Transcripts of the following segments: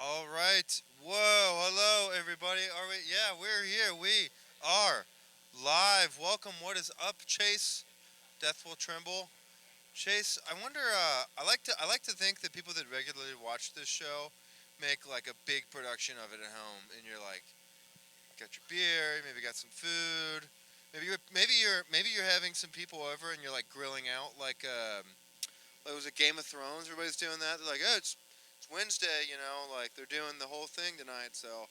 All right. Whoa. Hello, everybody. Are we? Yeah, we're here. We are live. Welcome. What is up, Chase? Death will tremble. Chase, I wonder. I like to think that people that regularly watch this show make like a big production of it at home, and you're like, got your beer, maybe got some food, maybe you're having some people over, and you're like grilling out like was it Game of Thrones? Everybody's doing that. They're like, oh, it's Wednesday, like they're doing the whole thing tonight. So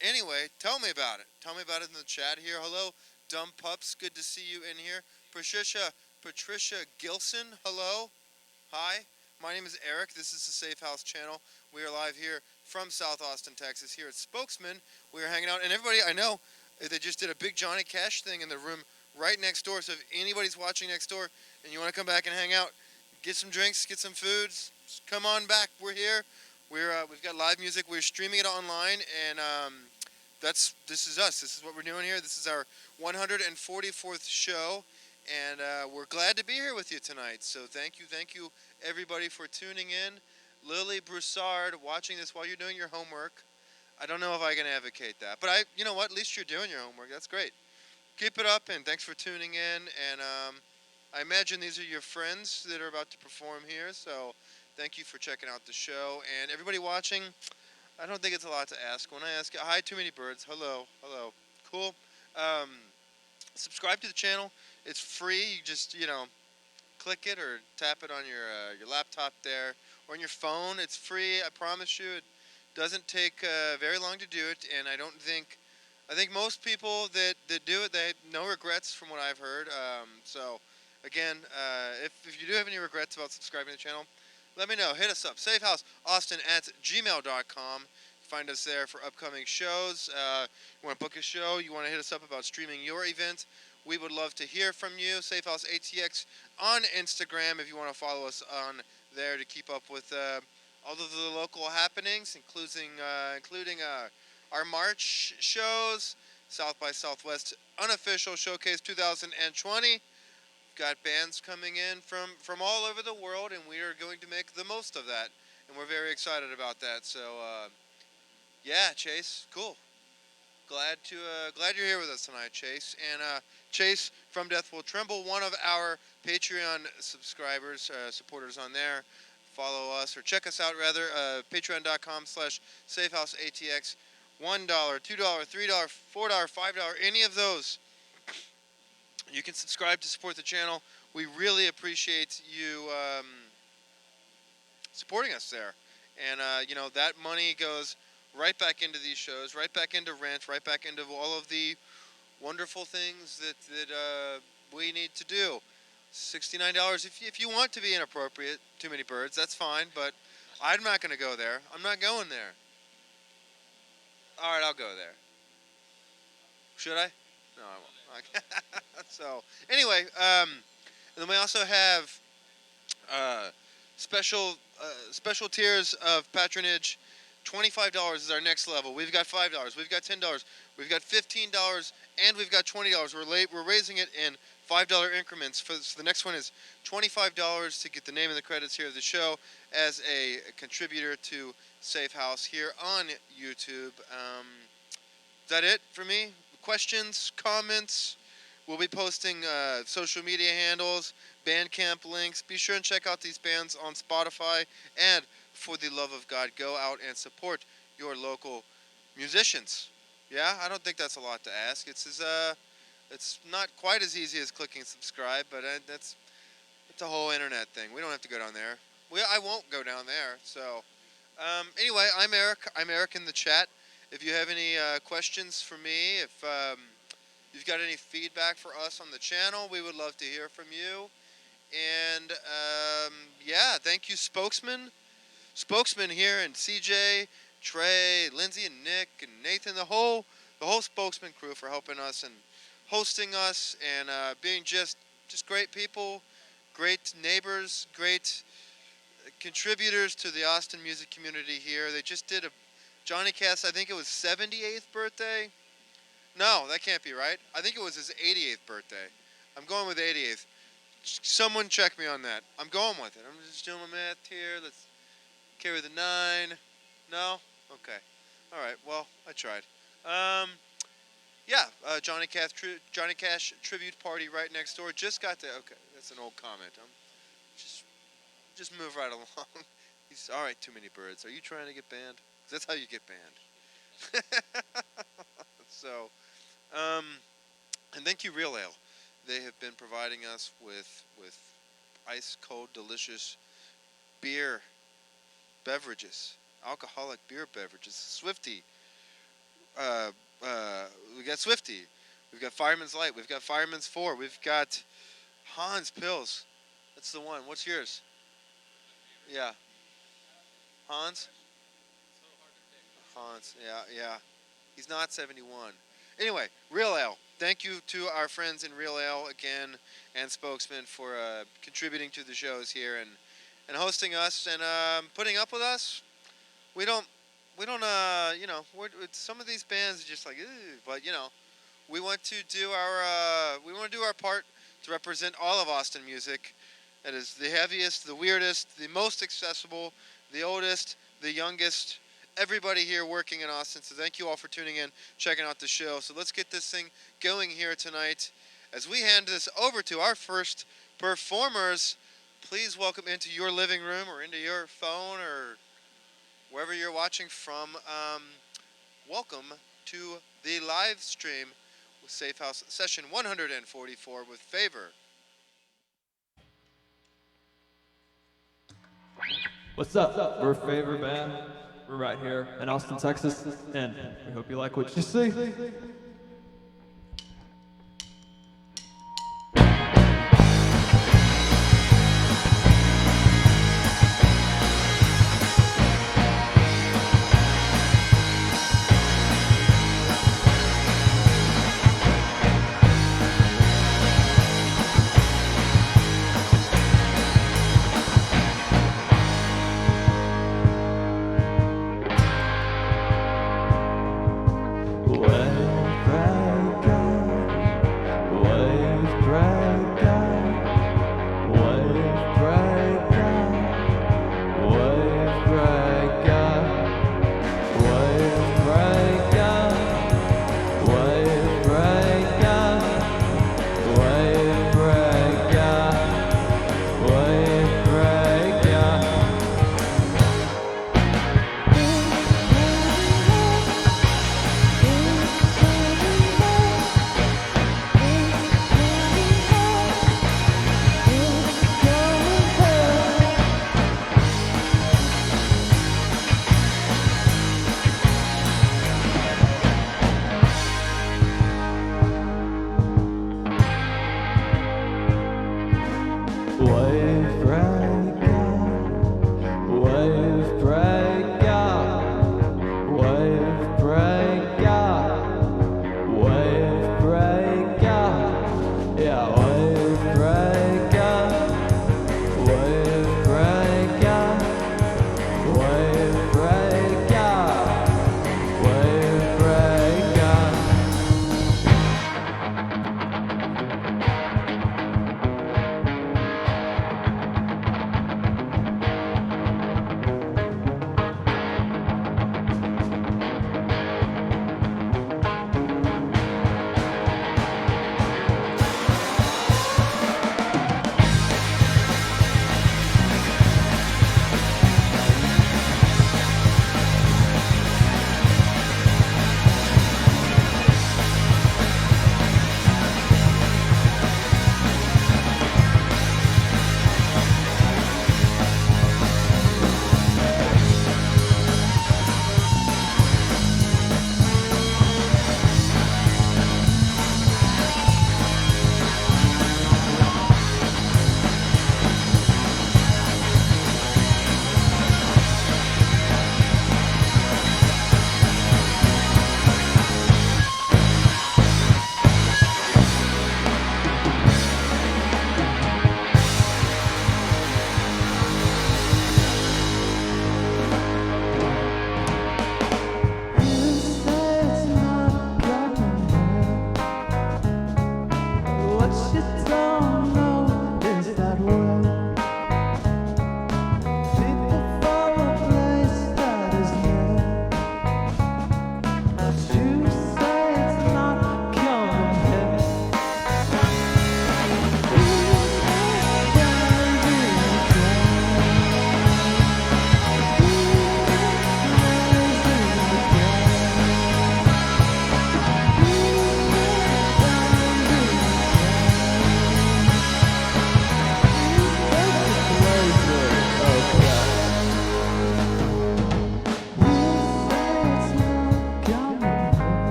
anyway, tell me about it. Tell me about it in the chat here. Hello, dumb pups. Good to see you in here. Patricia Gilson. Hello. Hi. My name is Eric. This is the Safe House channel. We are live here from South Austin, Texas. Here at Spokesman, we are hanging out, and everybody I know, they just did a big Johnny Cash thing in the room right next door. So if anybody's watching next door and you want to come back and hang out, get some drinks, get some foods, come on back. We're here. We've got live music. We're streaming it online, and this is us. This is what we're doing here. This is our 144th show, and we're glad to be here with you tonight. So thank you, everybody, for tuning in. Lily Broussard, watching this while you're doing your homework. I don't know if I can advocate that, but you know what? At least you're doing your homework. That's great. Keep it up, and thanks for tuning in. And I imagine these are your friends that are about to perform here. So thank you for checking out the show, and everybody watching. I don't think it's a lot to ask. When I ask, hi, too many birds. Hello, hello, cool. Um, Subscribe to the channel. It's free. You just click it or tap it on your laptop there or on your phone. It's free. I promise you. It doesn't take very long to do it, and I think most people that do it, they have no regrets from what I've heard. So again, if you do have any regrets about subscribing to the channel, let me know. Hit us up. safehouseaustin@gmail.com. Find us there for upcoming shows. You want to book a show? You want to hit us up about streaming your event? We would love to hear from you. Safehouse ATX on Instagram if you want to follow us on there to keep up with all of the local happenings, including our March shows, South by Southwest unofficial showcase 2020. Got bands coming in from all over the world, and we are going to make the most of that, and we're very excited about that. So yeah, Chase, cool. Glad you're here with us tonight, Chase. And Chase from Death Will Tremble, one of our Patreon subscribers, supporters on there. Follow us or check us out rather. Patreon.com/SafeHouseATX. $1, $2, $3, $4, $5, any of those. You can subscribe to support the channel. We really appreciate you supporting us there. And, that money goes right back into these shows, right back into rent, right back into all of the wonderful things that we need to do. $69. If you want to be inappropriate, too many birds, that's fine, but I'm not going to go there. I'm not going there. All right, I'll go there. Should I? No, I won't. Okay. So, anyway, and then we also have uh, special special tiers of patronage. $25 is our next level. We've got $5. We've got $10. We've got $15, and we've got $20. We're raising it in $5 increments. So the next one is $25 to get the name and the credits here of the show as a contributor to Safe House here on YouTube. Is that it for me? Questions, comments? We'll be posting social media handles, Bandcamp links. Be sure and check out these bands on Spotify. And for the love of God, go out and support your local musicians. Yeah, I don't think that's a lot to ask. It's not quite as easy as clicking subscribe, but it's a whole internet thing. We don't have to go down there. I won't go down there. So anyway, I'm Eric. I'm Eric in the chat. If you have any questions for me, if you've got any feedback for us on the channel, we would love to hear from you. And yeah, thank you, Spokesman here, and CJ, Trey, Lindsay, and Nick, and Nathan, the whole Spokesman crew for helping us and hosting us and being just great people, great neighbors, great contributors to the Austin music community here. They just did a Johnny Cass, I think it was 78th birthday. No, that can't be right. I think it was his 88th birthday. I'm going with 88th. Someone check me on that. I'm going with it. I'm just doing my math here. Let's carry the 9. No? Okay. All right. Well, I tried. Um, yeah. Johnny Cash tribute party right next door. Just got to. Okay, that's an old comment. Just just move right along. He's all right. Too many birds. Are you trying to get banned? 'Cause that's how you get banned. So, um, and thank you, Real Ale. They have been providing us with ice cold, delicious beer beverages, alcoholic beer beverages. Swifty. Uh, we got Swifty. We've got Fireman's Light. We've got Fireman's Four. We've got Hans Pills. That's the one. What's yours? Yeah, Hans. Hans. Yeah, yeah. He's not 71. Anyway, Real Ale. Thank you to our friends in Real Ale again and Spokesman for contributing to the shows here and hosting us and putting up with us. We don't some of these bands are just like, ew, but we want to do our part to represent all of Austin music. That is the heaviest, the weirdest, the most accessible, the oldest, the youngest. Everybody here working in Austin. So thank you all for tuning in, checking out the show. So let's get this thing going here tonight as we hand this over to our first performers. Please welcome into your living room or into your phone or wherever you're watching from. Welcome to the live stream with Safe House session 144 with Favor. What's up? We're Favor Band. We're right here in Austin, Texas, and we hope you like what you see. Well,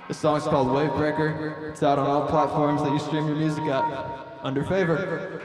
The song's called Wavebreaker. It's out on all platforms that you stream your music at. Under favor.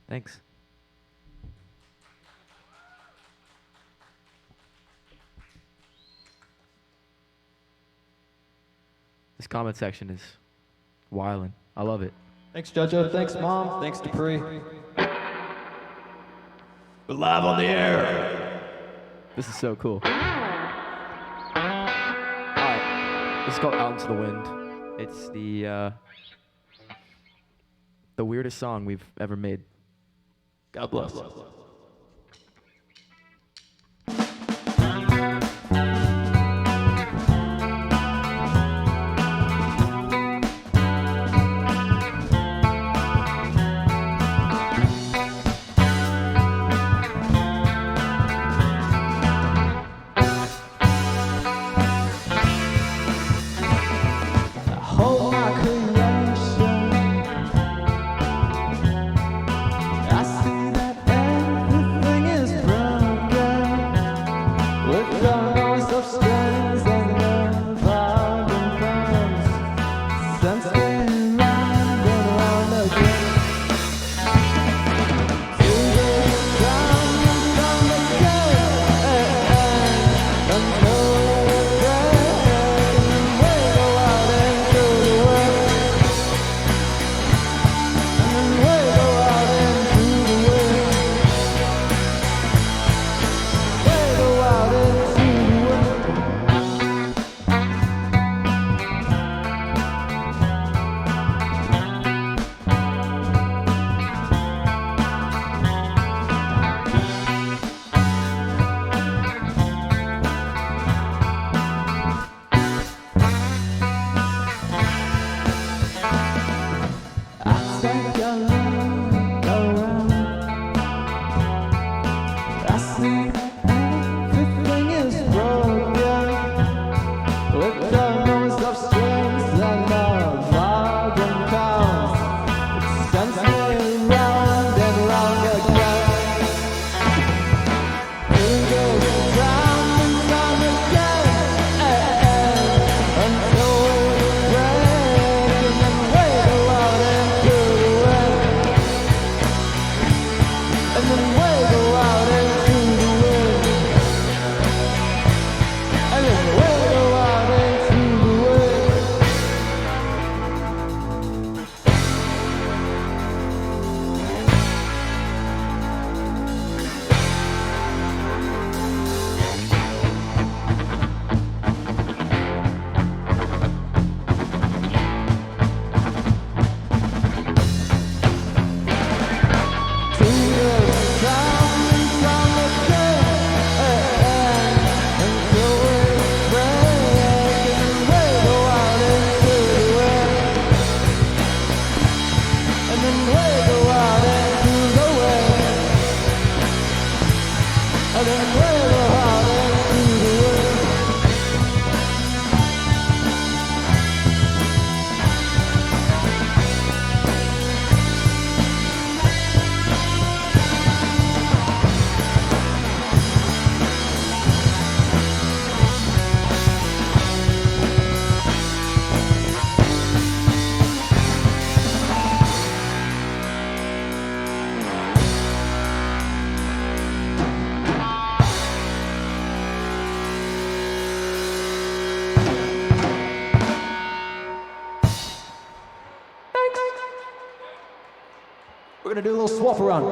Thanks. This comment section is wildin'. I love it. Thanks, Jojo. Thanks, Mom. Thanks, Dupree. We're live on the air. This is so cool. Alright. This is called Out Into the Wind. It's the weirdest song we've ever made. God bless. Hold my creation. I see that everything is broken. With the noise of strings and the violin comes. Sense me round and round again. To the ground and down again. Until we break and we go out into the wind. And then we go out into the wind. We go out into the wind. I take a look around. I see everything is broken. With the noise of strings and the violin comes. It sends me round and round again. It goes round and round again. Until we break and then we go out into the wind. And then we go out into the wind. And then we go out into the wind. To the ground and down again. Until we break and we go out into the wind. And then we go out into the wind. And then we go out into the wind. We're gonna do a little swap around.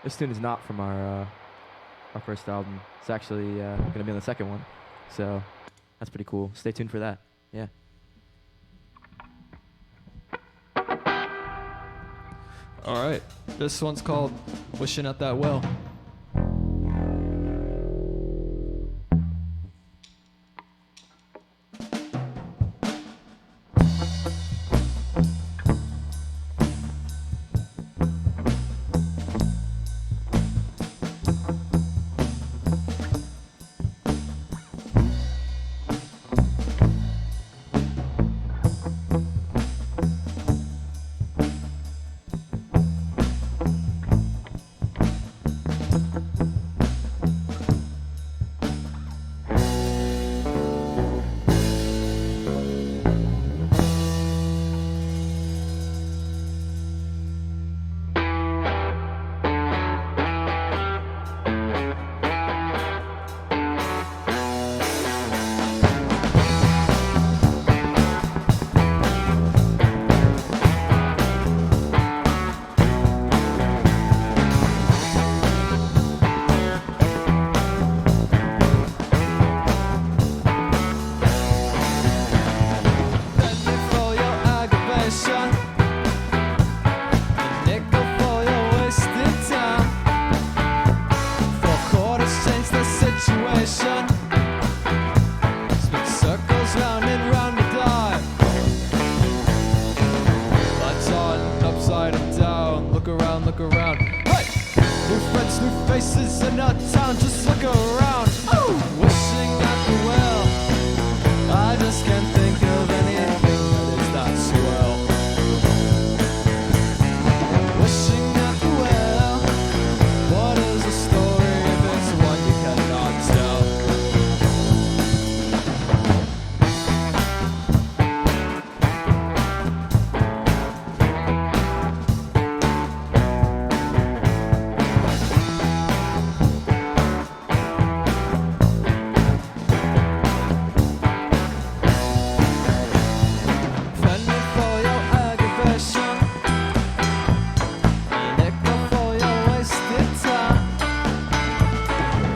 This tune is not from our first album. It's actually gonna be on the second one. So that's pretty cool. Stay tuned for that. Yeah. All right. This one's called Wishing at That Well. situation. Spin circles round and round a dive. Lights on, upside and down. Look around, look around. Hey! New friends, new faces in our town. Just look around. Oh! Wishing at the well. I just can't think of anything that is that swell. Wishing at the well. What is the story if it's one you cannot tell? Fending for your aggravation, a nickel for your wasted time.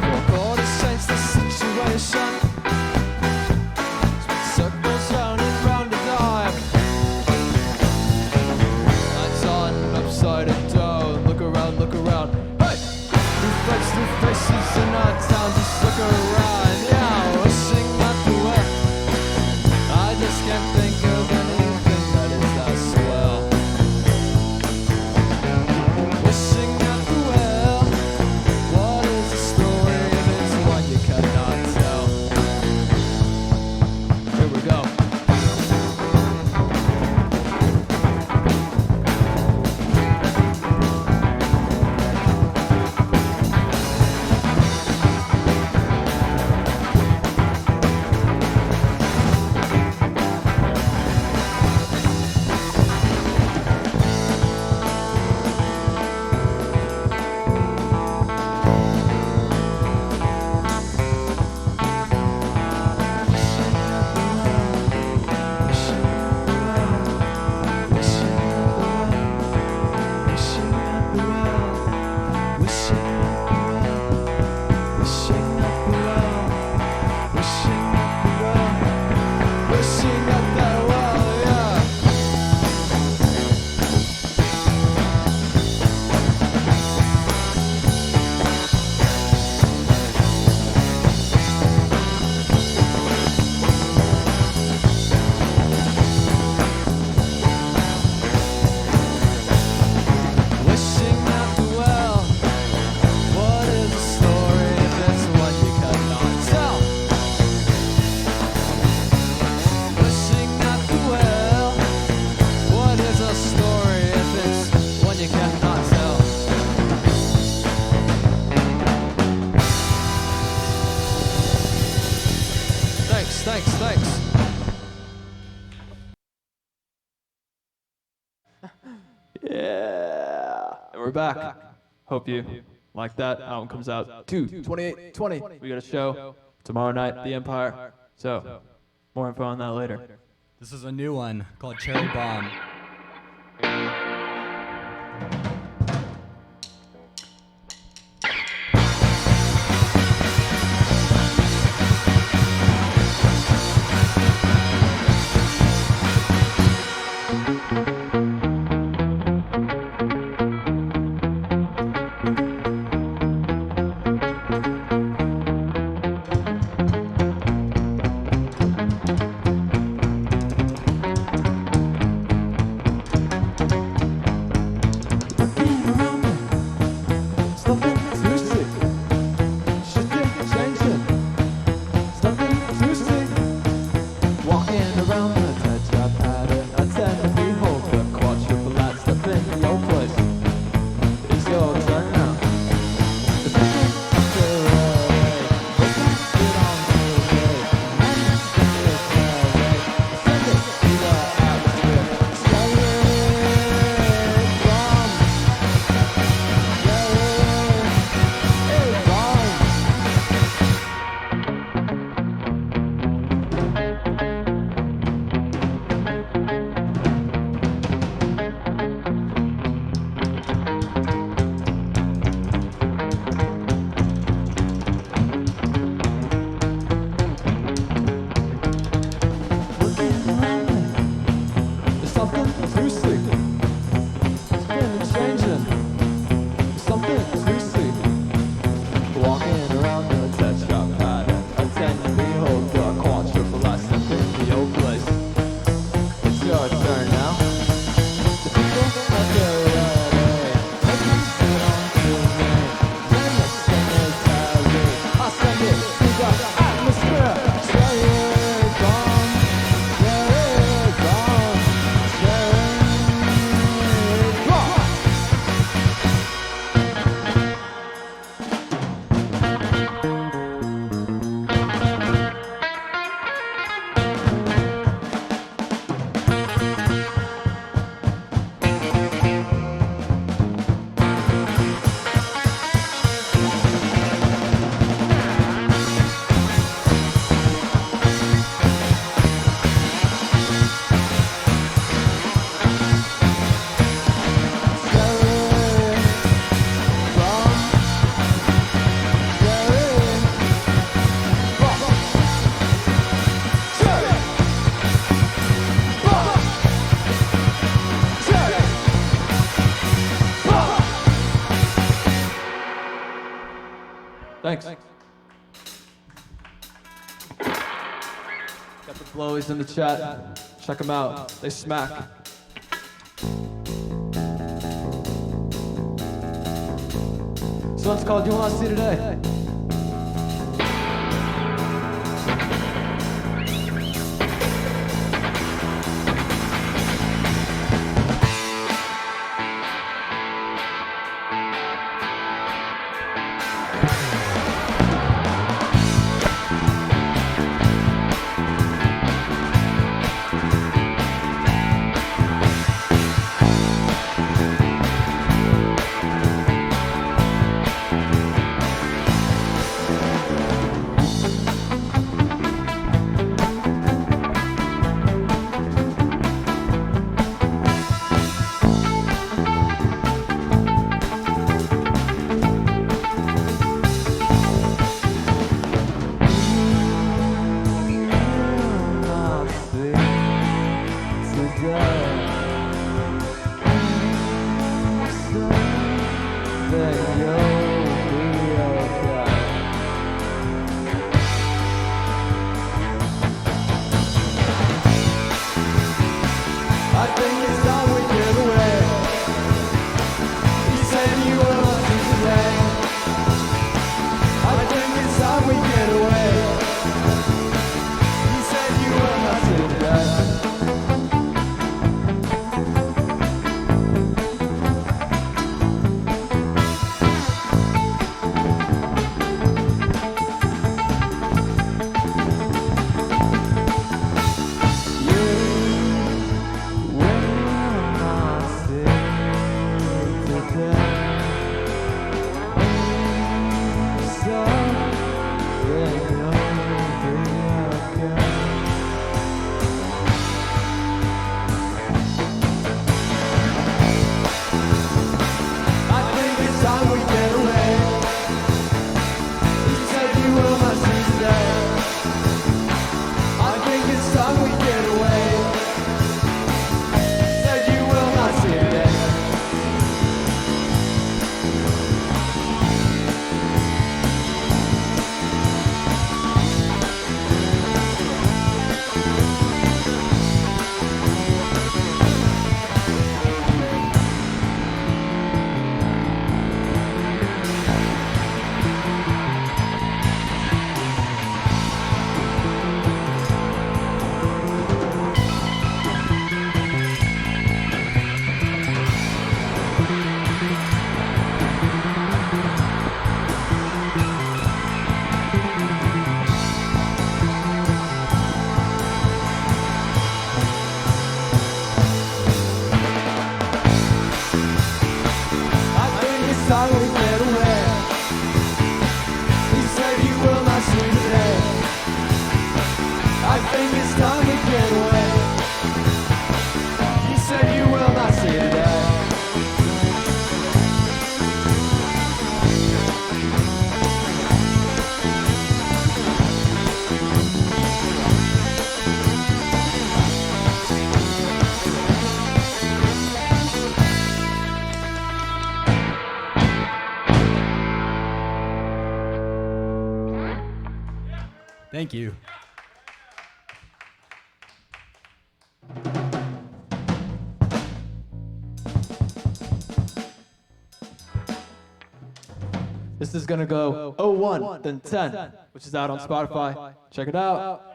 4 quarters change the situation. Spin circles round and round a dime. Lights on, upside and down. Look around, look around. Hey! New friends, new faces in our town. Just look around. Yeah, wishing at the well. I just can't think of anything that is that swell. Wishing at the well. What is the story if it's one you cannot tell? Here we go. Thanks. Yeah. And we're back. Hope you like that. Album comes out 2/28/20. We got a show tomorrow night at the Empire. So, more info on that later. This is a new one called Cherry Bomb. Got the blowies in the chat. Check them out. They smack. This one's called You Wanna See Today. Thank you. This is gonna go 01, then 10, which is out on Spotify. Check it out.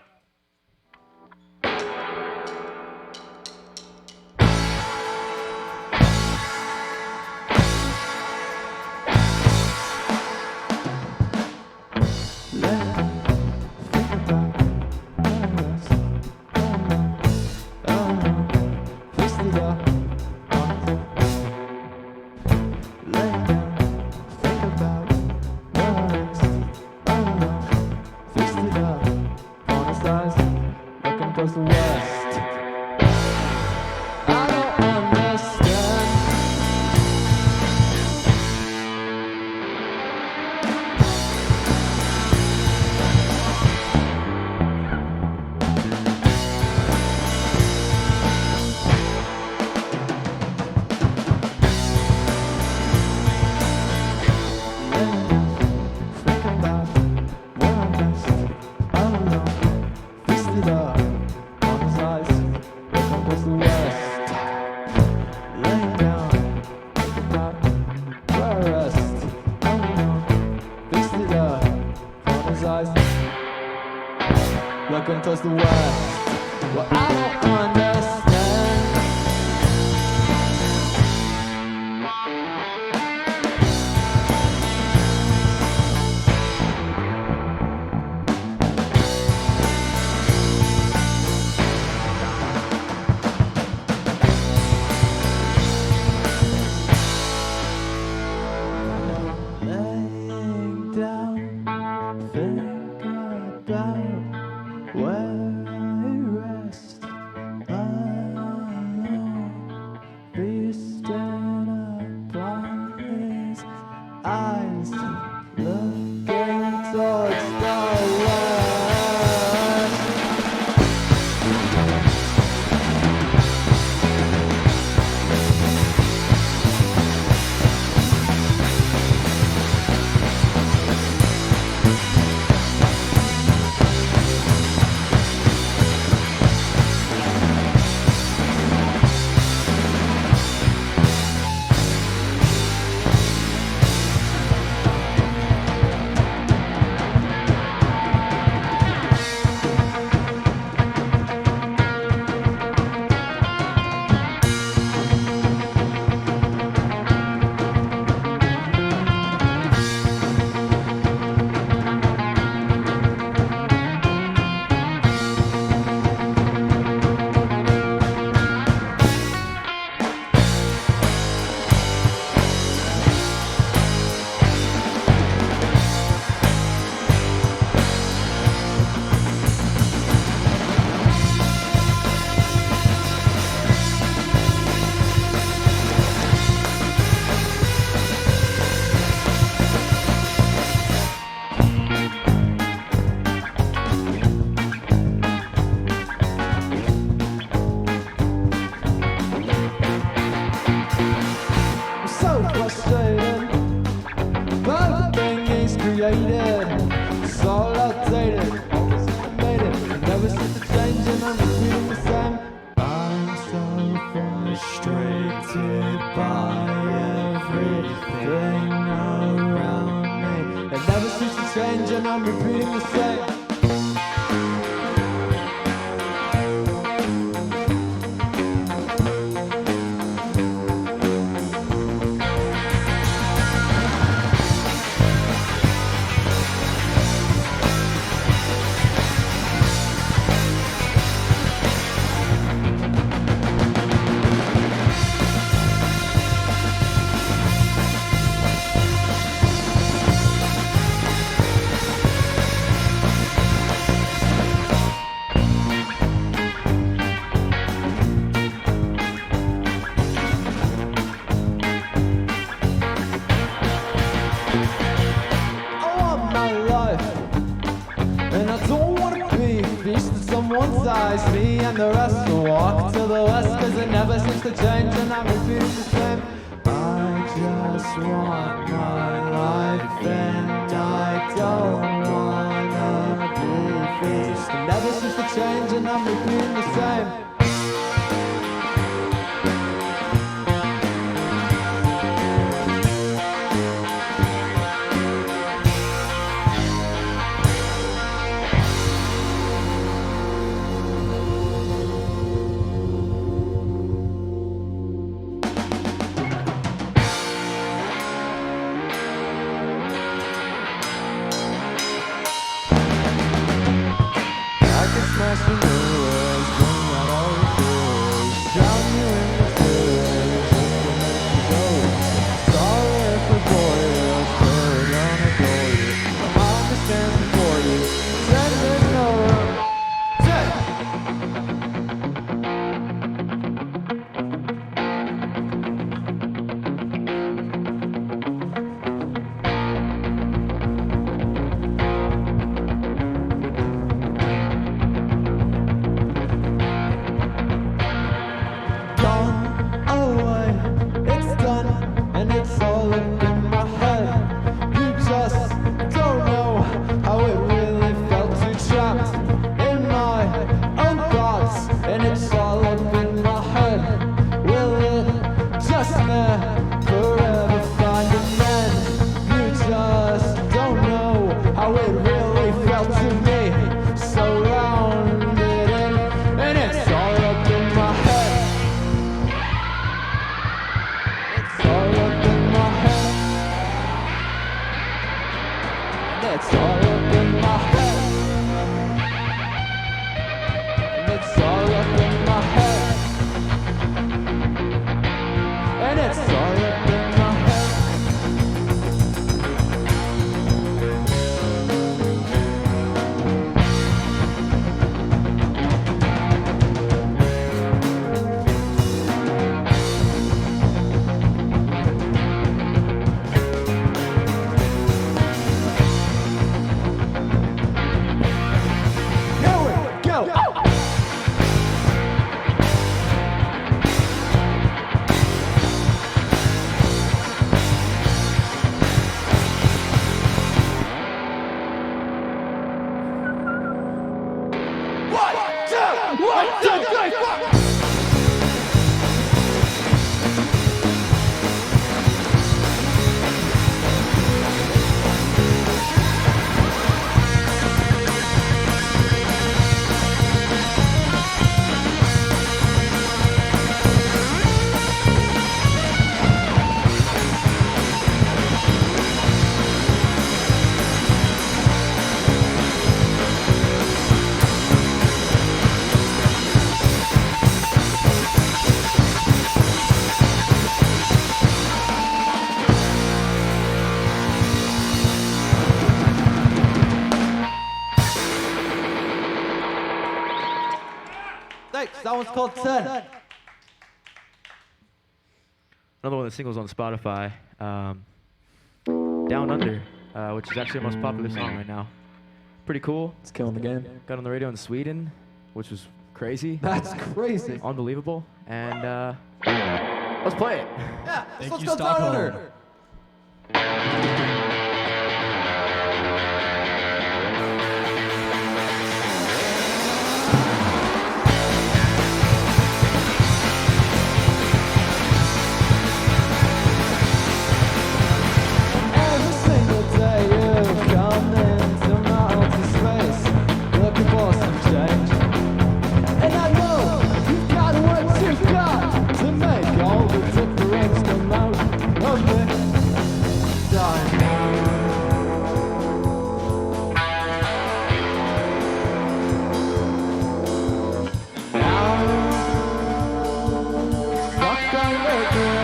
eyes. Looking towards the west. Well, I don't understand. Laying down, think about where I rest alone, feasting upon his eyes, looking towards the west. I'm so frustrated by the thing he's created. It's all outdated, always automated. Never seems to change and I'm repeating the same. I'm so frustrated by everything around me. It never seems to change and I'm repeating the same. I want my life, and I don't wanna be a feast in someone's eyes. Me and the rest will walk to the west, cause it never seems to change and I'm repeating the same. I just want my life and I don't wanna be a feast. It never seems to change and I'm repeating the same. I can smash the mirrors, bring out all Thanks. That one's called 10. Another one of the singles on Spotify, Down Under, which is actually our most popular song right now. Pretty cool. It's killing the game. Got on the radio in Sweden, which was crazy. That's crazy. Unbelievable. And let's play it. Yeah, Thank let's you, go Down Stockholm. Under. Every single day you come into my empty space, looking for some change. And I know you've got what you've got to make all the difference come out of me, darling. Now, stuck on the ground.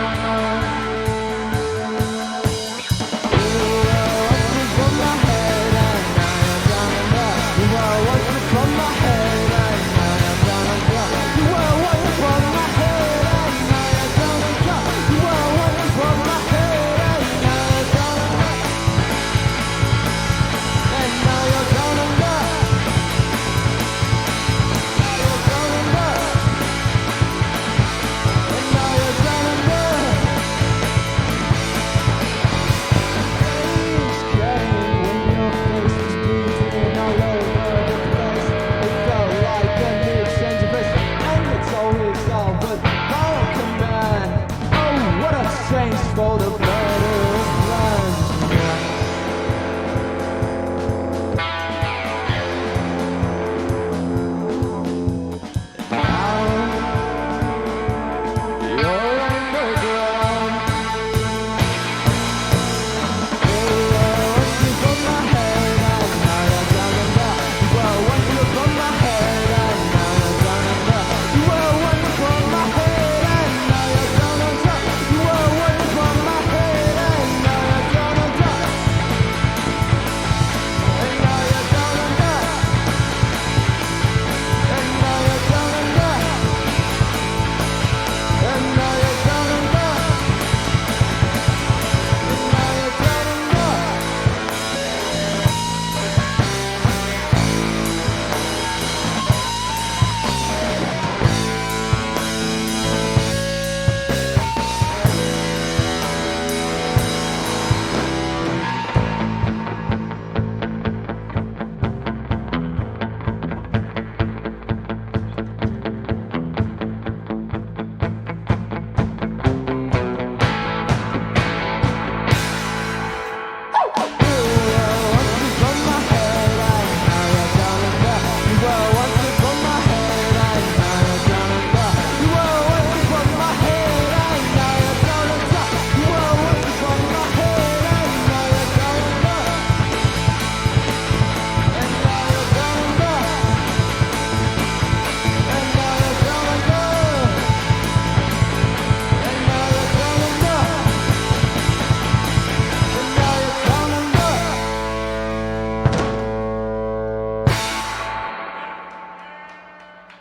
For the better plans. Now you're underground. You were once above my head, and now you're down under. You were once above my head, and now you're down under. You were once above my head, and now you're down under. You were once above my head, and now you're down under. And now you're down under. And now you're down under. And now you're down under. And now you're down under.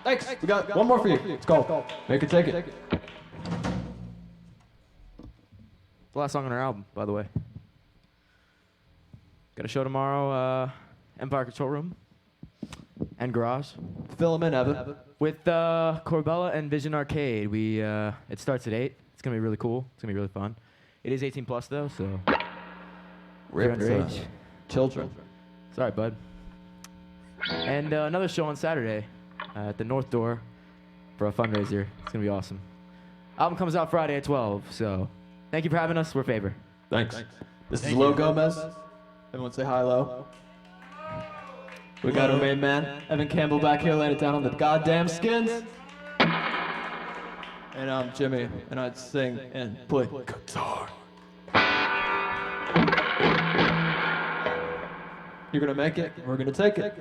Thanks. We got one more for you. It's called Make It Take It. The last song on our album, by the way. Got a show tomorrow, Empire Control Room and Garage. Fill them in, Evan. With Corbella and Vision Arcade. It starts at 8. It's going to be really cool. It's going to be really fun. It is 18 plus, though, so We're if you're underage. children. Sorry, bud. And another show on Saturday. at the North Door for a fundraiser. It's gonna be awesome. Album comes out Friday at 12. So thank you for having us. We're Favor. Thanks. This is Lo Gomez. Everyone say hi, Lo. We got our main man, Evan Campbell, back here laying it down on the goddamn skins. And I'm Jimmy, and I sing and play guitar. You're gonna make it, we're gonna take it.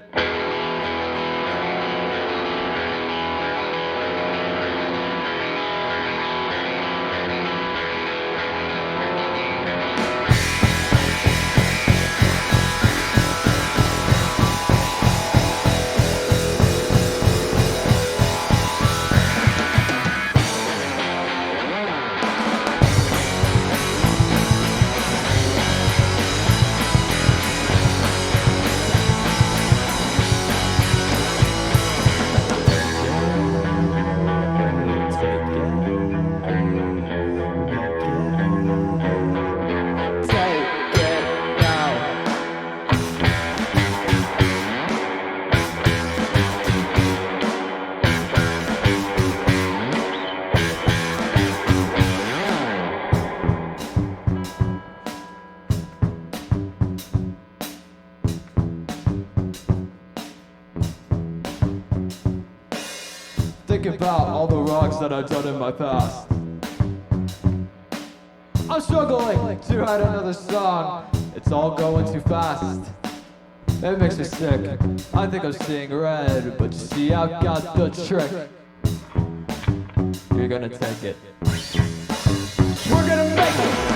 Think about all the wrongs that I've done in my past. I'm struggling to write another song. It's all going too fast. It makes me sick. I think I'm seeing red, but you see, I've got the trick. You're gonna take it. We're gonna make it!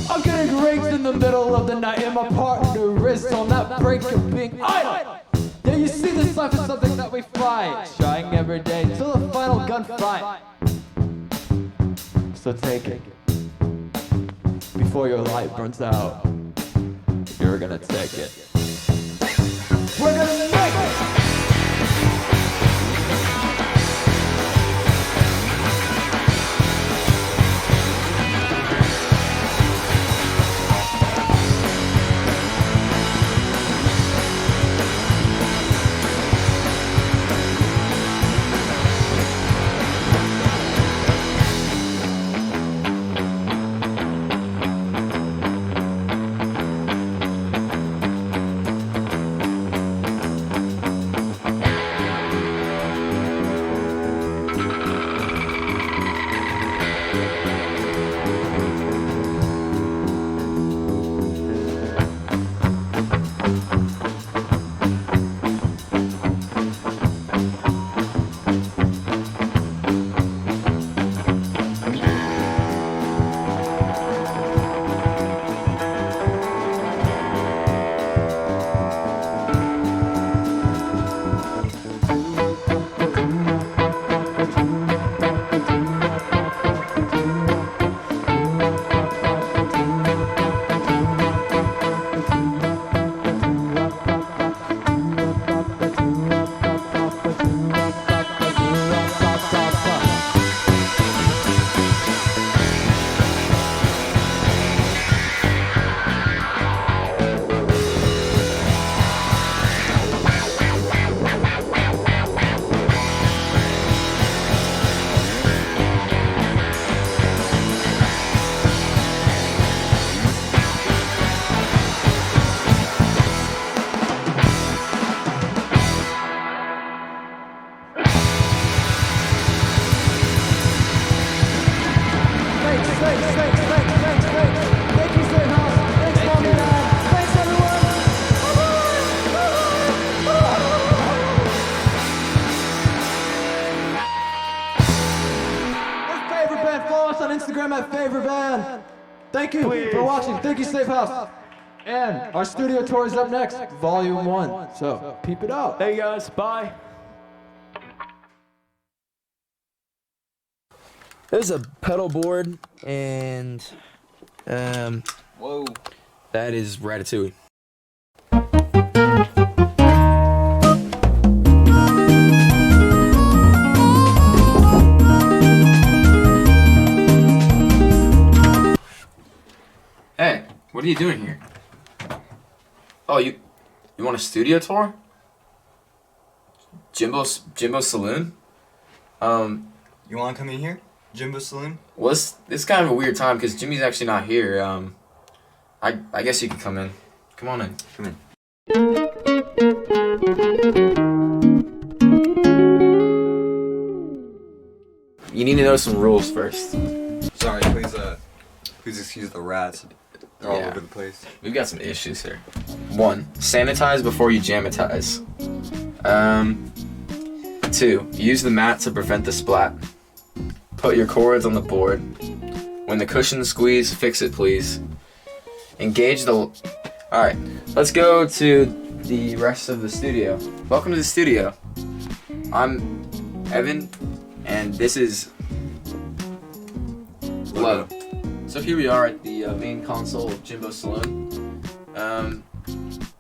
I'm getting rings in the middle of the night, and my partner wrist on that break of being idle. Yeah, you see, this life is something that we fight, trying every day till the final gunfight. So take it before your light burns out. You're gonna take it. We're gonna make it. Favorite band, Instagram at Favor Band. Thank you for watching. Thank you, Safe House. And our studio tour is up next, Volume 1. So peep it out. Hey guys, bye. There's a pedal board and Whoa. that is Ratatouille. Hey, what are you doing here? Oh, you want a studio tour? Jimbo's Saloon? You want to come in here? Jimbo Saloon? Well, this is kind of a weird time because Jimmy's actually not here. I guess you can come in. Come on in. Come in. You need to know some rules first. Sorry, please excuse the rats. They're all Yeah. over the place. We've got some issues here. 1. Sanitize before you jamatize. 2. Use the mat to prevent the splat. Put your chords on the board. When the cushions squeeze, fix it please. Engage the... Alright, let's go to the rest of the studio. Welcome to the studio. I'm Evan, and this is Lo. So here we are at the main console of Jimbo Saloon.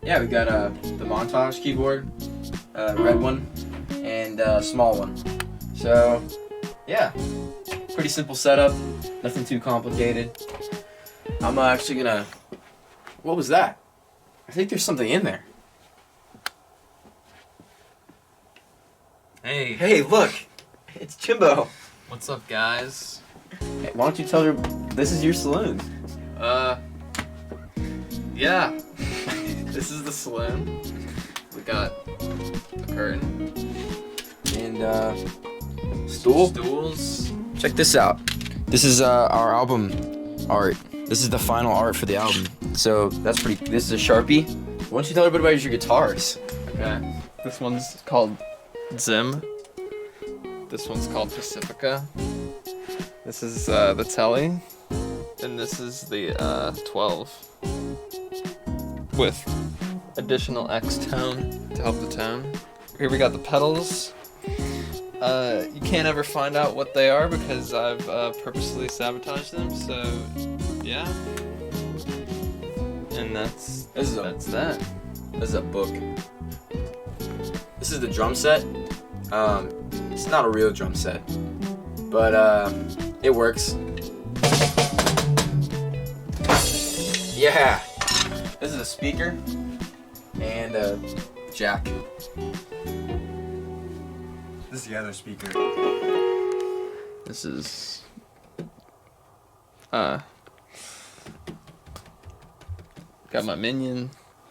Yeah, we got the montage keyboard, red one, and small one. So, yeah, pretty simple setup, nothing too complicated. I'm actually gonna... What was that? I think there's something in there. Hey, look! It's Jimbo! What's up, guys? Hey, why don't you tell her this is your saloon? Yeah. This is the saloon. We got a curtain. And, stool? Stools. Check this out. This is our album art. This is the final art for the album. So that's pretty. This is a Sharpie. Why don't you tell everybody about your guitars? Okay. This one's called Zim. This one's called Pacifica. This is the Telly. And this is the 12. With additional X tone to help the tone. Here we got the pedals. You can't ever find out what they are because I've purposely sabotaged them, so yeah. And that's that. This is a book. This is the drum set. It's not a real drum set, but it works. Yeah. This is a speaker and a jack. This is the other speaker. This is got my minion.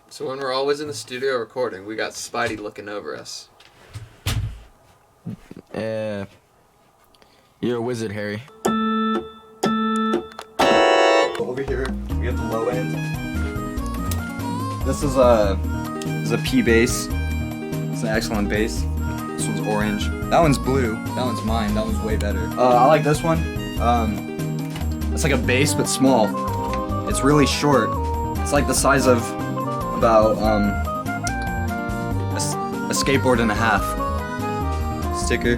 So when we're always in the studio recording, we got Spidey looking over us. You're a wizard, Harry. Over here, we have the low end. This is a P bass. It's an excellent bass. This one's orange. That one's blue. That one's mine. That one's way better. I like this one. It's like a bass but small. It's really short. It's like the size of about a skateboard and a half. Sticker.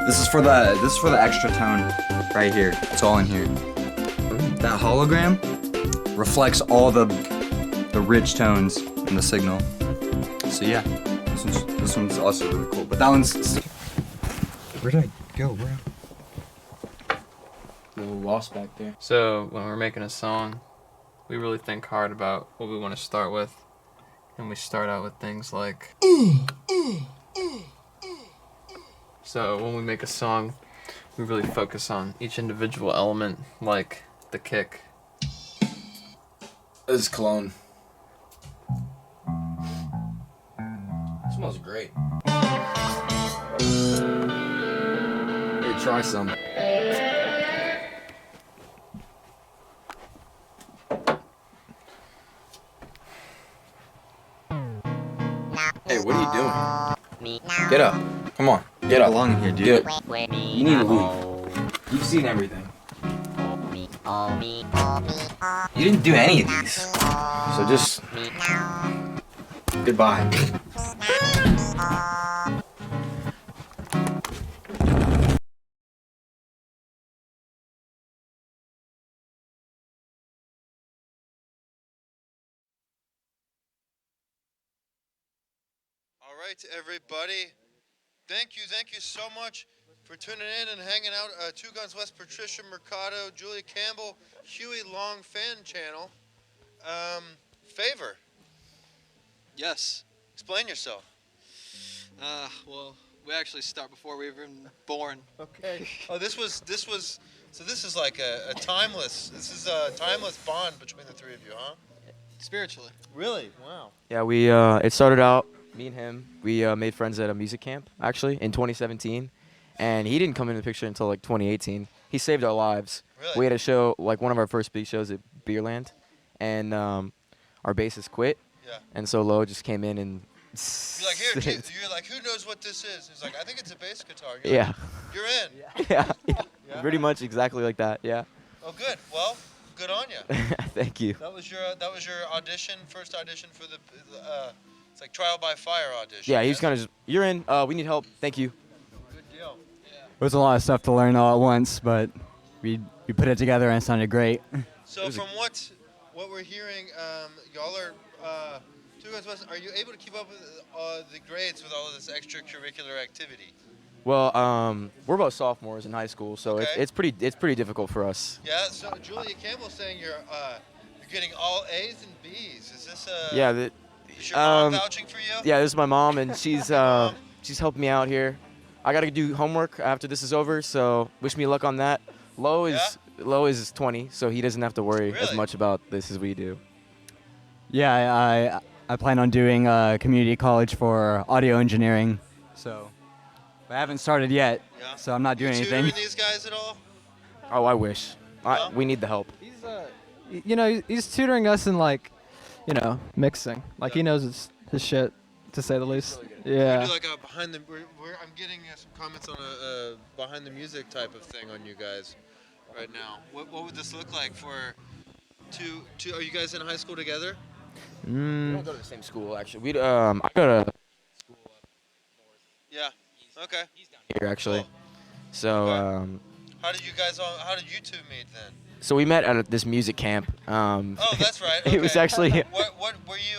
This is for the extra tone right here. It's all in here. That hologram reflects all the rich tones in the signal. So yeah, this one's also really cool. But that one's... Where did I go, bro? Little wasp back there. So when we're making a song, we really think hard about what we want to start with. And we start out with things like... So when we make a song, we really focus on each individual element, like the kick. This is cologne. Smells great. Here, try some. Hey, what are you doing? Get up. Come on. Get up. Belong in here, dude. Get up. You need to leave. You've seen everything. You didn't do any of these. So just... Goodbye. All right, everybody. Thank you so much for tuning in and hanging out. Two Guns West, Patricia Mercado, Julia Campbell, Huey Long fan channel. Favor, Yes. explain yourself. Well, we actually start before we were even born. Okay. Oh, this was. So this is like a timeless. This is a timeless bond between the three of you, huh? Spiritually. Really? Wow. Yeah, we it started out, me and him, we made friends at a music camp, actually, in 2017. And he didn't come in the picture until like 2018. He saved our lives. Really? We had a show, like one of our first big shows at Beerland, and our bassist quit. Yeah. And so Lo just came in and You're like, here, you're like, who knows what this is? He's like, I think it's a bass guitar. You're Yeah. Like, you're in. Yeah. Yeah? Pretty much exactly like that, yeah. Oh, good. Well, good on you. Thank you. That was your audition, first audition for the it's like trial by fire audition. Yeah, he was yes? kind of just, you're in, we need help, thank you. Good deal. It was a lot of stuff to learn all at once, but we put it together and it sounded great. So from what we're hearing, y'all are Two Guns West. Are you able to keep up with the grades with all of this extracurricular activity? Well, we're both sophomores in high school, so Okay. it's pretty difficult for us. Yeah. So Julia Campbell's saying you're getting all A's and B's. Is this Yeah, is your mom vouching for you? yeah, this is my mom, and she's helping me out here. I gotta do homework after this is over, so wish me luck on that. Lo is 20, so he doesn't have to worry as Really? much about this as we do. Yeah, I plan on doing community college for audio engineering, so I haven't started yet, Yeah. so I'm not doing you anything. tutoring these guys at all? Oh, I wish. Yeah? We need the help. He's he's tutoring us in like, mixing. Like he knows his shit, to say the least. We Yeah. do like a behind the. I'm getting some comments on a behind the music type of thing on you guys right now. What would this look like for two? Are you guys in high school together? We don't go to the same school, actually. I go to Yeah. Okay. here, actually. Cool. So, Okay. How did you two meet then? so we met at this music camp. Oh, that's right. Okay. It was actually What were you?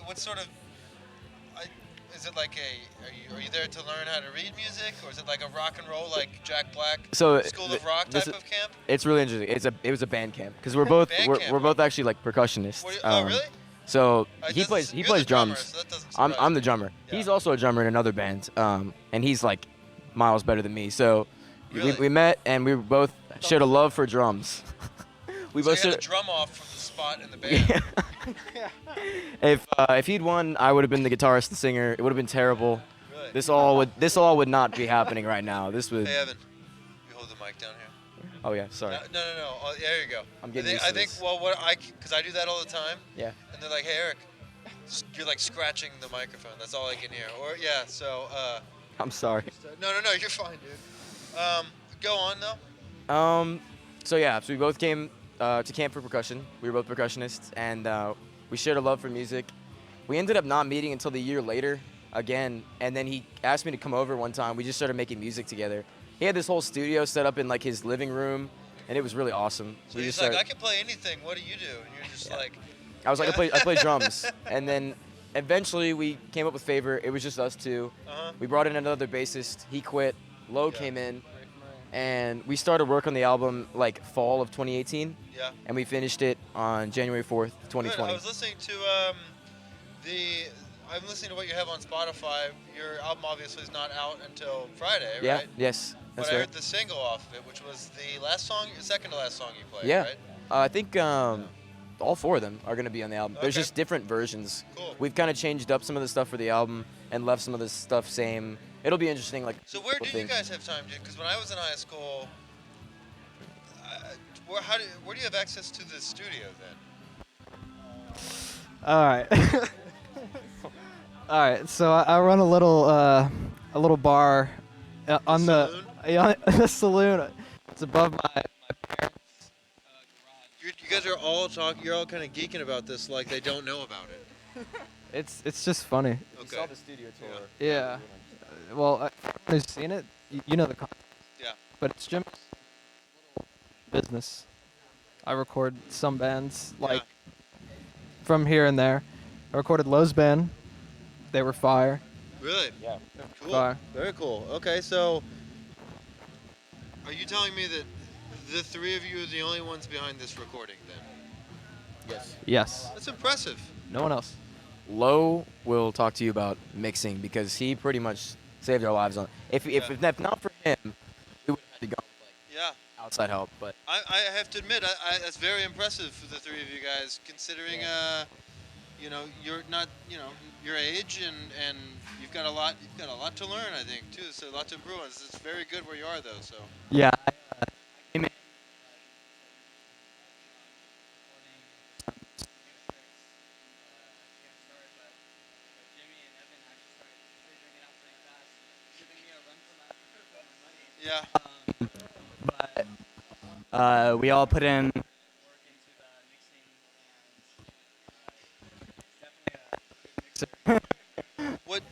What sort of? Is it like are you there to learn how to read music, or is it like a rock and roll like Jack Black So, School of Rock this type is- of camp? It's really interesting. It was a band camp because we're both Band camp. we're both actually like percussionists. Oh, really? So It he doesn't- plays you're the drummer, drums. so that doesn't I'm surprise the me. drummer. Yeah. He's also a drummer in another band. And he's like miles better than me. So Really? we met and we both shared a love for drums. we So both you had shared. the drum off from the spot in the band. If he'd won, I would have been the guitarist and singer. It would have been terrible. Really? This all would not be happening right now. This would. Hey Evan, you hold the mic down here. Oh yeah, sorry. No. Oh, there you go. I'm getting I used think, to this. well, because I do that all the time, Yeah. and they're like, "Hey Eric, you're like scratching the microphone. That's all I can hear." Or yeah, so I'm sorry. no, you're fine, dude. Go on though. So yeah, so we both came to camp for percussion. We were both percussionists, and we shared a love for music. We ended up not meeting until the year later, again, and then he asked me to come over one time. We just started making music together. He had this whole studio set up in like his living room, and it was really awesome. So We he's just like, started- "I can play anything. What do you do?" And you're just like, I was like, Yeah. I play drums, and then eventually we came up with Favor. It was just us two. "Uh-huh." We brought in another bassist. He quit. Lo Yeah. came in, and we started work on the album like fall of 2018, Yeah. and we finished it on January 4th, Good. 2020. I was listening to I'm listening to what you have on Spotify. Your album obviously is not out until Friday, Yeah. right? Yes. But That's I right. heard the single off of it, which was the last song, second to last song you played, Yeah. right? I think all four of them are going to be on the album. There's Okay. just different versions. Cool. We've kind of changed up some of the stuff for the album and left some of the stuff same. It'll be interesting. Like. So where do little you things. guys have time, dude? Because when I was in high school, where do you have access to the studio then? All right. All right. So I run a little bar on the Saloon? the saloon. It's above my parents' You guys are all talking. You're all kind of geeking about this, like they don't know about it. It's just funny. Okay. the studio tour. Yeah. Well, who's seen it? You know the concept. Yeah. But it's Jim's business. I record some bands like from here and there. I recorded Lowe's band. They were fire. Really? Yeah. Cool. Fire. Very cool. Okay, so are you telling me that the three of you are the only ones behind this recording then? Yes. Yes. That's impressive. No one else. Low will talk to you about mixing because he pretty much saved our lives on. If not for him, we would have had to go with, Yeah. outside help. But I have to admit, that's very impressive for the three of you guys, considering, you know, you're not, you know, your age and you've got a lot to learn, I think, too. So a lot to improve on. It's very good where you are, though. So. Yeah. Yeah. We all put in.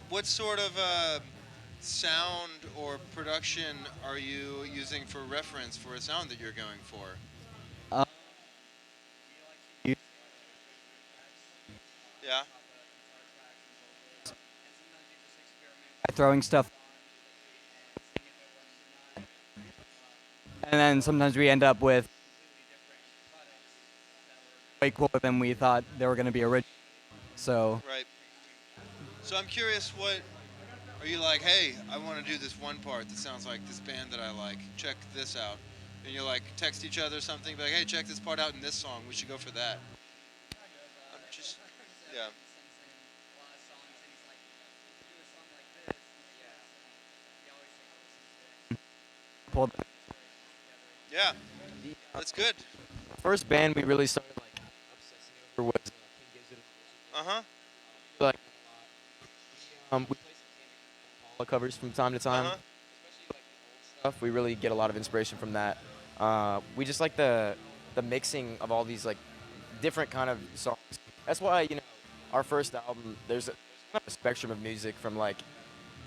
What sort of sound or production are you using for reference for a sound that you're going for? Yeah. Throwing stuff. And then sometimes we end up with way cooler than we thought they were going to be original. So Right. So I'm curious, what are you like? Hey, I want to do this one part that sounds like this band that I like. Check this out. And you like text each other something, be like, hey, check this part out in this song. We should go for that. I'm just, yeah. pulled. Yeah. That's good. first band we really started obsessing over was King Gizzard. Uh huh. Like, we play some Paula covers from time to time. Uh-huh. Especially like the old stuff. We really get a lot of inspiration from that. We just like the mixing of all these like different kind of songs. That's why our first album there's kind of a spectrum of music from like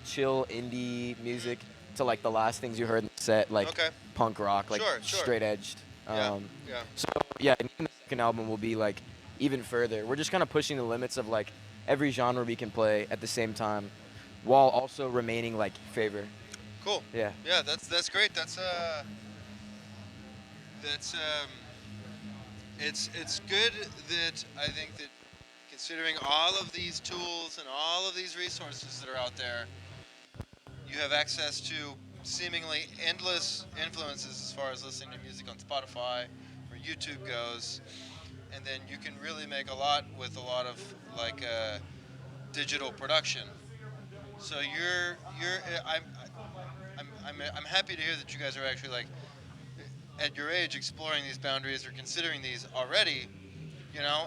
chill indie music to like the last things you heard in the set, like Okay. punk rock, like Sure. straight edged. Yeah. So yeah, and even the second album will be like even further. We're just kind of pushing the limits of like every genre we can play at the same time, while also remaining like favor. Cool. Yeah. Yeah, that's great. It's good that I think that considering all of these tools and all of these resources that are out there, you have access to seemingly endless influences as far as listening to music on Spotify or YouTube goes, and then you can really make a lot with a lot of like digital production. So I'm happy to hear that you guys are actually like at your age exploring these boundaries or considering these already,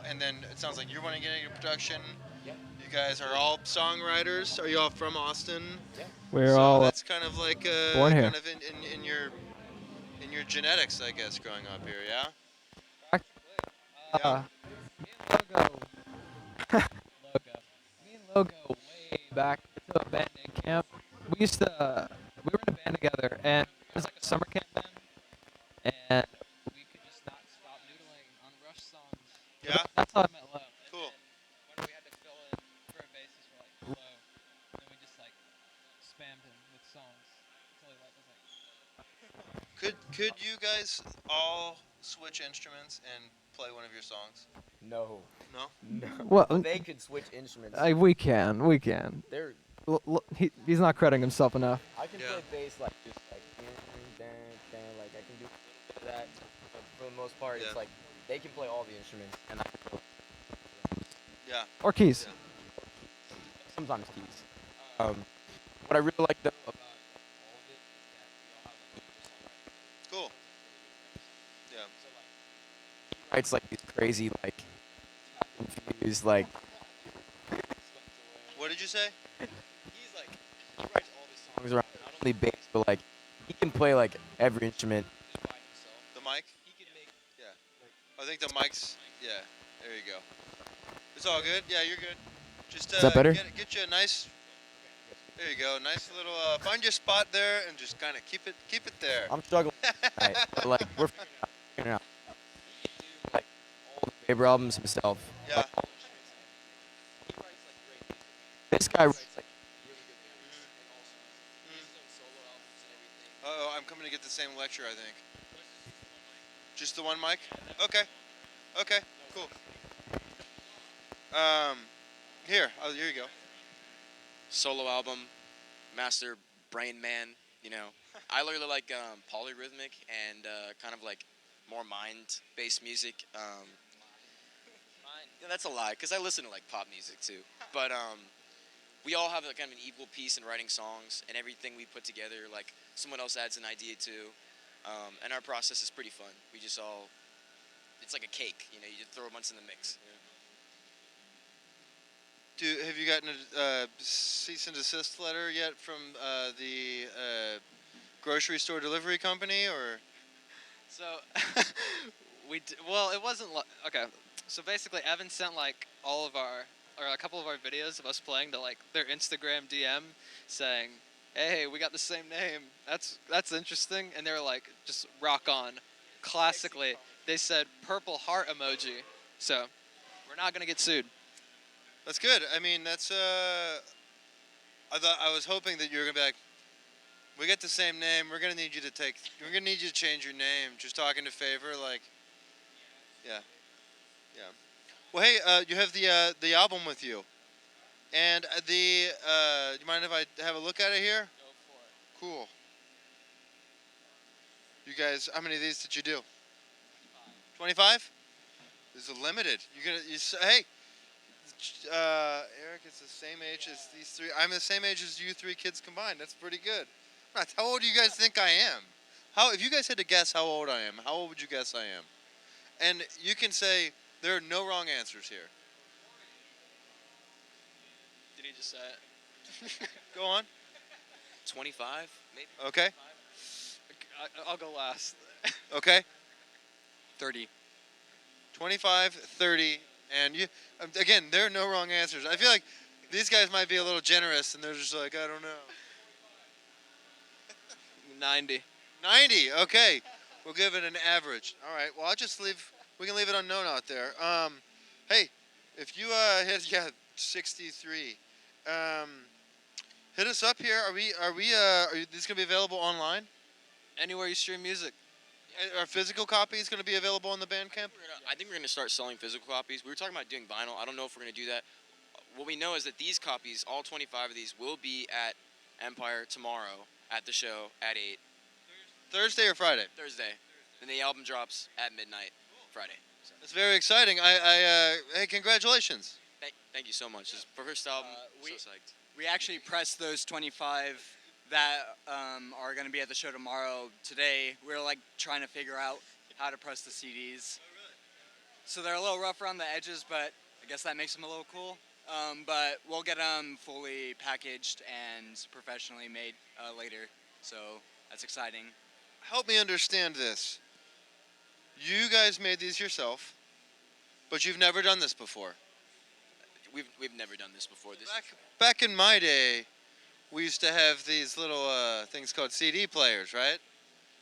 and then it sounds like you're wanting to get into production. Yeah. You guys are all songwriters. Are you all from Austin? Yeah. We're So all that's kind of like born here. kind of in your genetics, I guess, growing up here, yeah? Yeah. Me and Logo way back to a band named Camp. We were in a band together, and it was like a summer camp band, and we could just not stop noodling on Rush songs. Yeah? That's how I met Lo. And Cool. then when we had to fill in for a bassist, we're like, Lo. And then we just like spammed him with songs until he was like, Could you guys all switch instruments and play one of your songs? No. No? No. Well, They could switch instruments. we can. They're. He's not crediting himself enough. I can Yeah. play bass like just like like I can do a little bit of that. But for the most part, Yeah. it's like they can play all the instruments, and I can play Yeah. Or keys. Yeah. sometimes keys. What I really like though about all of it is that we all have like Cool. Yeah. he writes like these crazy like confused like. What did you say? He's like he writes all these songs around not only bass but like he can play like every instrument. The mic? Yeah. I think the mic's. Yeah. There you go. It's all good. Yeah, you're good. Just Is that better? get you a nice. There you go. Nice little. Find your spot there and just kind of keep it there. I'm struggling. Right, but, like we're figuring it out. Like all the Faber albums himself. Yeah. This guy writes like Oh, I'm coming to get the same lecture, I think. Just the one mic? Okay. Okay. Cool. Here. Oh, here you go. Solo album, master brain man. You know, I really like polyrhythmic and kind of like more mind-based music. Yeah, that's a lie, because I listen to like pop music too. But we all have like, kind of an equal piece in writing songs, and everything we put together, like someone else adds an idea too. And our process is pretty fun. We just all, it's like a cake, you know, you just throw a bunch in the mix. Have you gotten a cease and desist letter yet from the grocery store delivery company, or? So, well, it wasn't okay. So basically, Evan sent like all of our, or a couple of our videos of us playing to like their Instagram DM, saying, "Hey, we got the same name. That's interesting." And they were like, "Just rock on." Classically, they said purple heart emoji. So, we're not gonna get sued. That's good. I mean, that's I was hoping that you were gonna be like, we get the same name. We're gonna need you to change your name. Just talking to Favor, like, yeah. Well, hey, you have the album with you, and do you mind if I have a look at it here? Go for it. Cool. You guys, how many of these did you do? 25. This is limited. Hey. Eric is the same age as these three. I'm the same age as you three kids combined. That's pretty good. How old do you guys think I am? If you guys had to guess how old I am, how old would you guess I am? And you can say there are no wrong answers here. Did he just say it? Go on. 25, maybe. Okay. I'll go last. Okay. 30. 25, 30, and you. Again, there are no wrong answers. I feel like these guys might be a little generous, and they're just like, I don't know. 90. 90. Okay. We'll give it an average. All right. Well, we can leave it unknown out there. Hey, if you hit 63, hit us up here. Are these gonna be available online? Anywhere you stream music. Are physical copies gonna be available on the Bandcamp? I think we're going to start selling physical copies. We were talking about doing vinyl. I don't know if we're going to do that. What we know is that these copies, all 25 of these, will be at Empire tomorrow at the show at 8. Thursday or Friday? Thursday. And the album drops at midnight Friday. So. That's very exciting. Hey, congratulations. Thank you so much. It's the first album. So psyched. We actually pressed those 25 that are going to be at the show tomorrow. Today, we're like trying to figure out how to press the CDs. So they're a little rough around the edges, but I guess that makes them a little cool. But we'll get them fully packaged and professionally made later. So that's exciting. Help me understand this. You guys made these yourself, but you've never done this before. We've never done this before. Back in my day, we used to have these little things called CD players, right?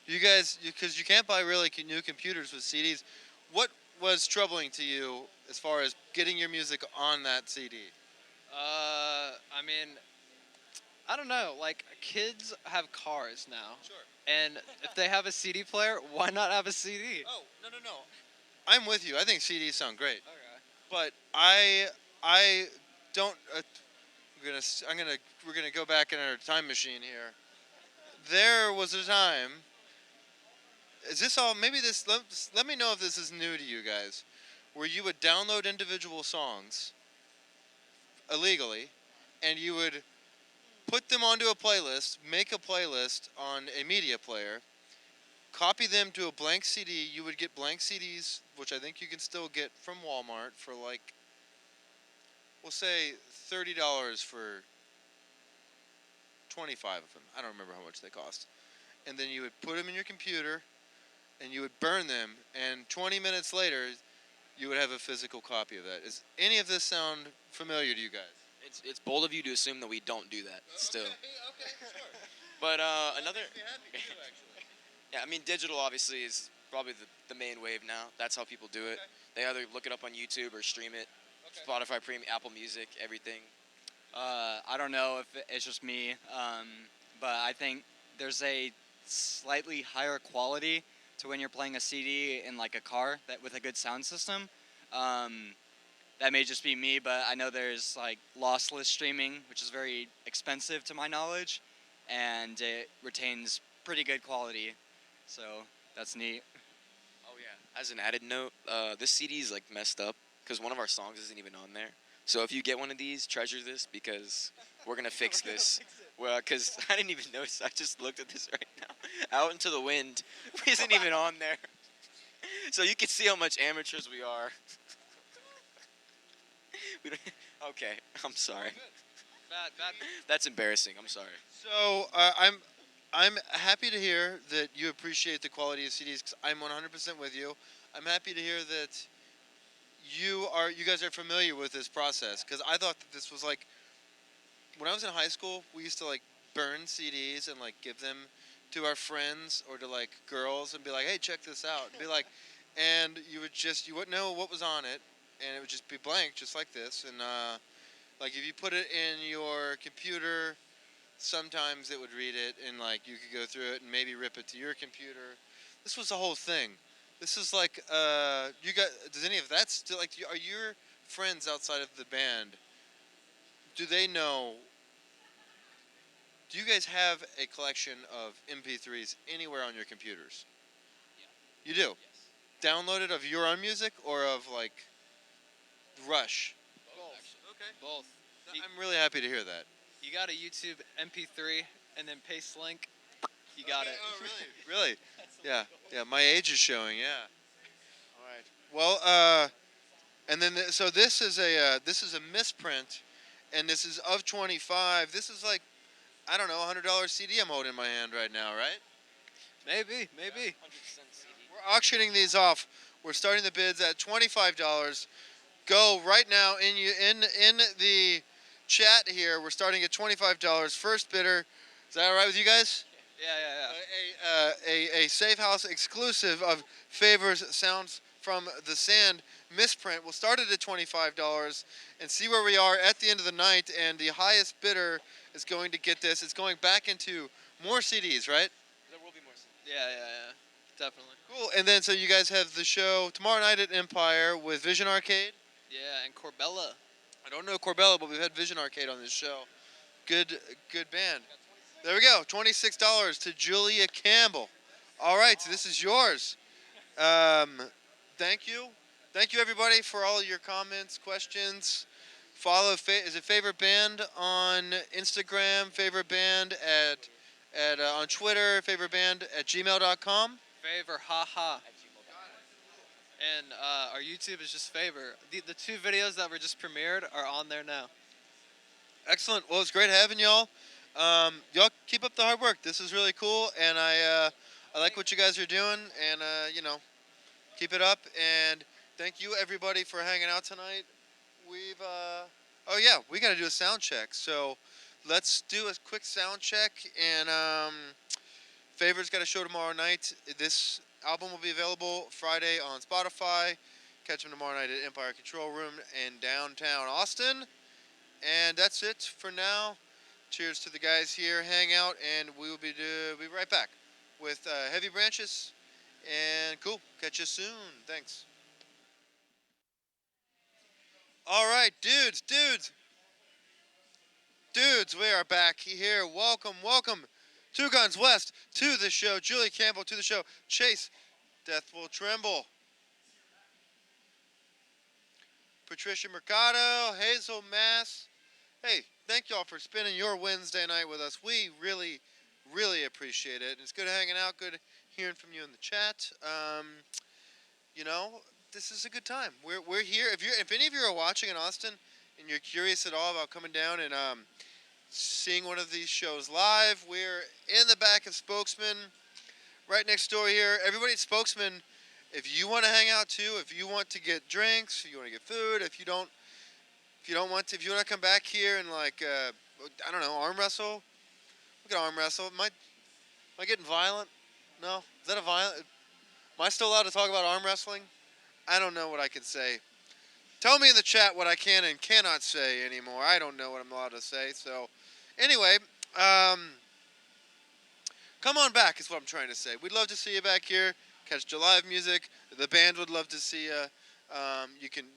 You guys, because you can't buy really new computers with CDs. What was troubling to you as far as getting your music on that CD? I mean, I don't know. Like, kids have cars now. Sure. And if they have a CD player, why not have a CD? Oh, no. I'm with you. I think CDs sound great. Okay. But I don't. We're gonna go back in our time machine here. There was a time. Is this all? Maybe this. Let me know if this is new to you guys, where you would download individual songs illegally, and you would put them onto a playlist, make a playlist on a media player, copy them to a blank CD. You would get blank CDs, which I think you can still get from Walmart for like, we'll say $30 for 25 of them. I don't remember how much they cost. and then you would put them in your computer, and you would burn them, and 20 minutes later, you would have a physical copy of that. Is any of this sound familiar to you guys? It's bold of you to assume that we don't do that still. Okay, sure. But another. Makes me happy too, actually. Yeah, I mean, digital obviously is probably the main wave now. That's how people do it. They either look it up on YouTube or stream it. Spotify Premium, Apple Music, everything. I don't know if it's just me, but I think there's a slightly higher quality to when you're playing a CD in like a car that with a good sound system. That may just be me, but I know there's like lossless streaming, which is very expensive to my knowledge, and it retains pretty good quality. So that's neat. Oh yeah. As an added note, this CD is like messed up because one of our songs isn't even on there. So if you get one of these, treasure this because we're gonna fix this. Well, because I didn't even notice. I just looked at this right now. Out into the wind isn't even on there. So you can see how much amateurs we are. Okay, I'm sorry. That's embarrassing. I'm sorry. So I'm happy to hear that you appreciate the quality of CDs. 'Cause I'm 100% with you. I'm happy to hear that you guys are familiar with this process. Because I thought that this was like when I was in high school, we used to like burn CDs and like give them to our friends or to like girls and be like, hey, check this out. And be like, and you wouldn't know what was on it, and it would just be blank, just like this. And like if you put it in your computer, sometimes it would read it, and like you could go through it and maybe rip it to your computer. This was the whole thing. This is like you got. Does any of that still like? Are your friends outside of the band? Do they know? Do you guys have a collection of MP3s anywhere on your computers? Yeah. You do? Yes. Downloaded of your own music or of like Rush? Both. Okay. Both. I'm really happy to hear that. You got a YouTube MP3 and then paste link. You got it. Oh, really? Really? Yeah. Yeah. My age is showing. Yeah. All right. Well, and then so this is a misprint, and this is of 25. This is like, I don't know, $100 CD I'm holding in my hand right now, right? Maybe. CD. We're auctioning these off. We're starting the bids at $25. Go right now in the chat here. We're starting at $25. First bidder. Is that all right with you guys? Yeah. A Safe House exclusive of Favors Sounds from the Sand misprint. We'll start it at $25 and see where we are at the end of the night. And the highest bidder is going to get this. It's going back into more CDs, right? There will be more CDs. Yeah. Definitely. Cool. And then so you guys have the show tomorrow night at Empire with Vision Arcade. Yeah, and Corbella. I don't know Corbella, but we've had Vision Arcade on this show. Good band. There we go. $26 to Julia Campbell. All right, so this is yours. Thank you. Thank you, everybody, for all your comments, questions. Follow, is it Favorite Band on Instagram, Favorite Band on Twitter, Favorite Band at gmail.com. Favor, haha. And our YouTube is just Favor. The two videos that were just premiered are on there now. Excellent. Well, it's great having y'all. Y'all keep up the hard work. This is really cool, and I like what you guys are doing, and keep it up. And thank you, everybody, for hanging out tonight. We got to do a sound check. So let's do a quick sound check. And Favor's got a show tomorrow night. This album will be available Friday on Spotify. Catch him tomorrow night at Empire Control Room in downtown Austin. And that's it for now. Cheers to the guys here. Hang out, and we will be right back with Heavy Branches. And cool. Catch you soon. Thanks. All right, dudes, we are back here. Welcome. Two Guns West to the show. Julie Campbell to the show. Chase, Death Will Tremble. Patricia Mercado, Hazel Mass. Hey, thank y'all for spending your Wednesday night with us. We really, really appreciate it. It's good hanging out, good hearing from you in the chat. This is a good time. We're here. If any of you are watching in Austin and you're curious at all about coming down and seeing one of these shows live. We're in the back of Spokesman, right next door here. Everybody at Spokesman, if you want to hang out too, if you want to get drinks, if you want to get food, if you want to come back here and like, I don't know, arm wrestle. We can arm wrestle. Am I getting violent? No, is that a violent? Am I still allowed to talk about arm wrestling? I don't know what I can say. Tell me in the chat what I can and cannot say anymore. I don't know what I'm allowed to say. So, anyway, come on back is what I'm trying to say. We'd love to see you back here. Catch the live music. The band would love to see you.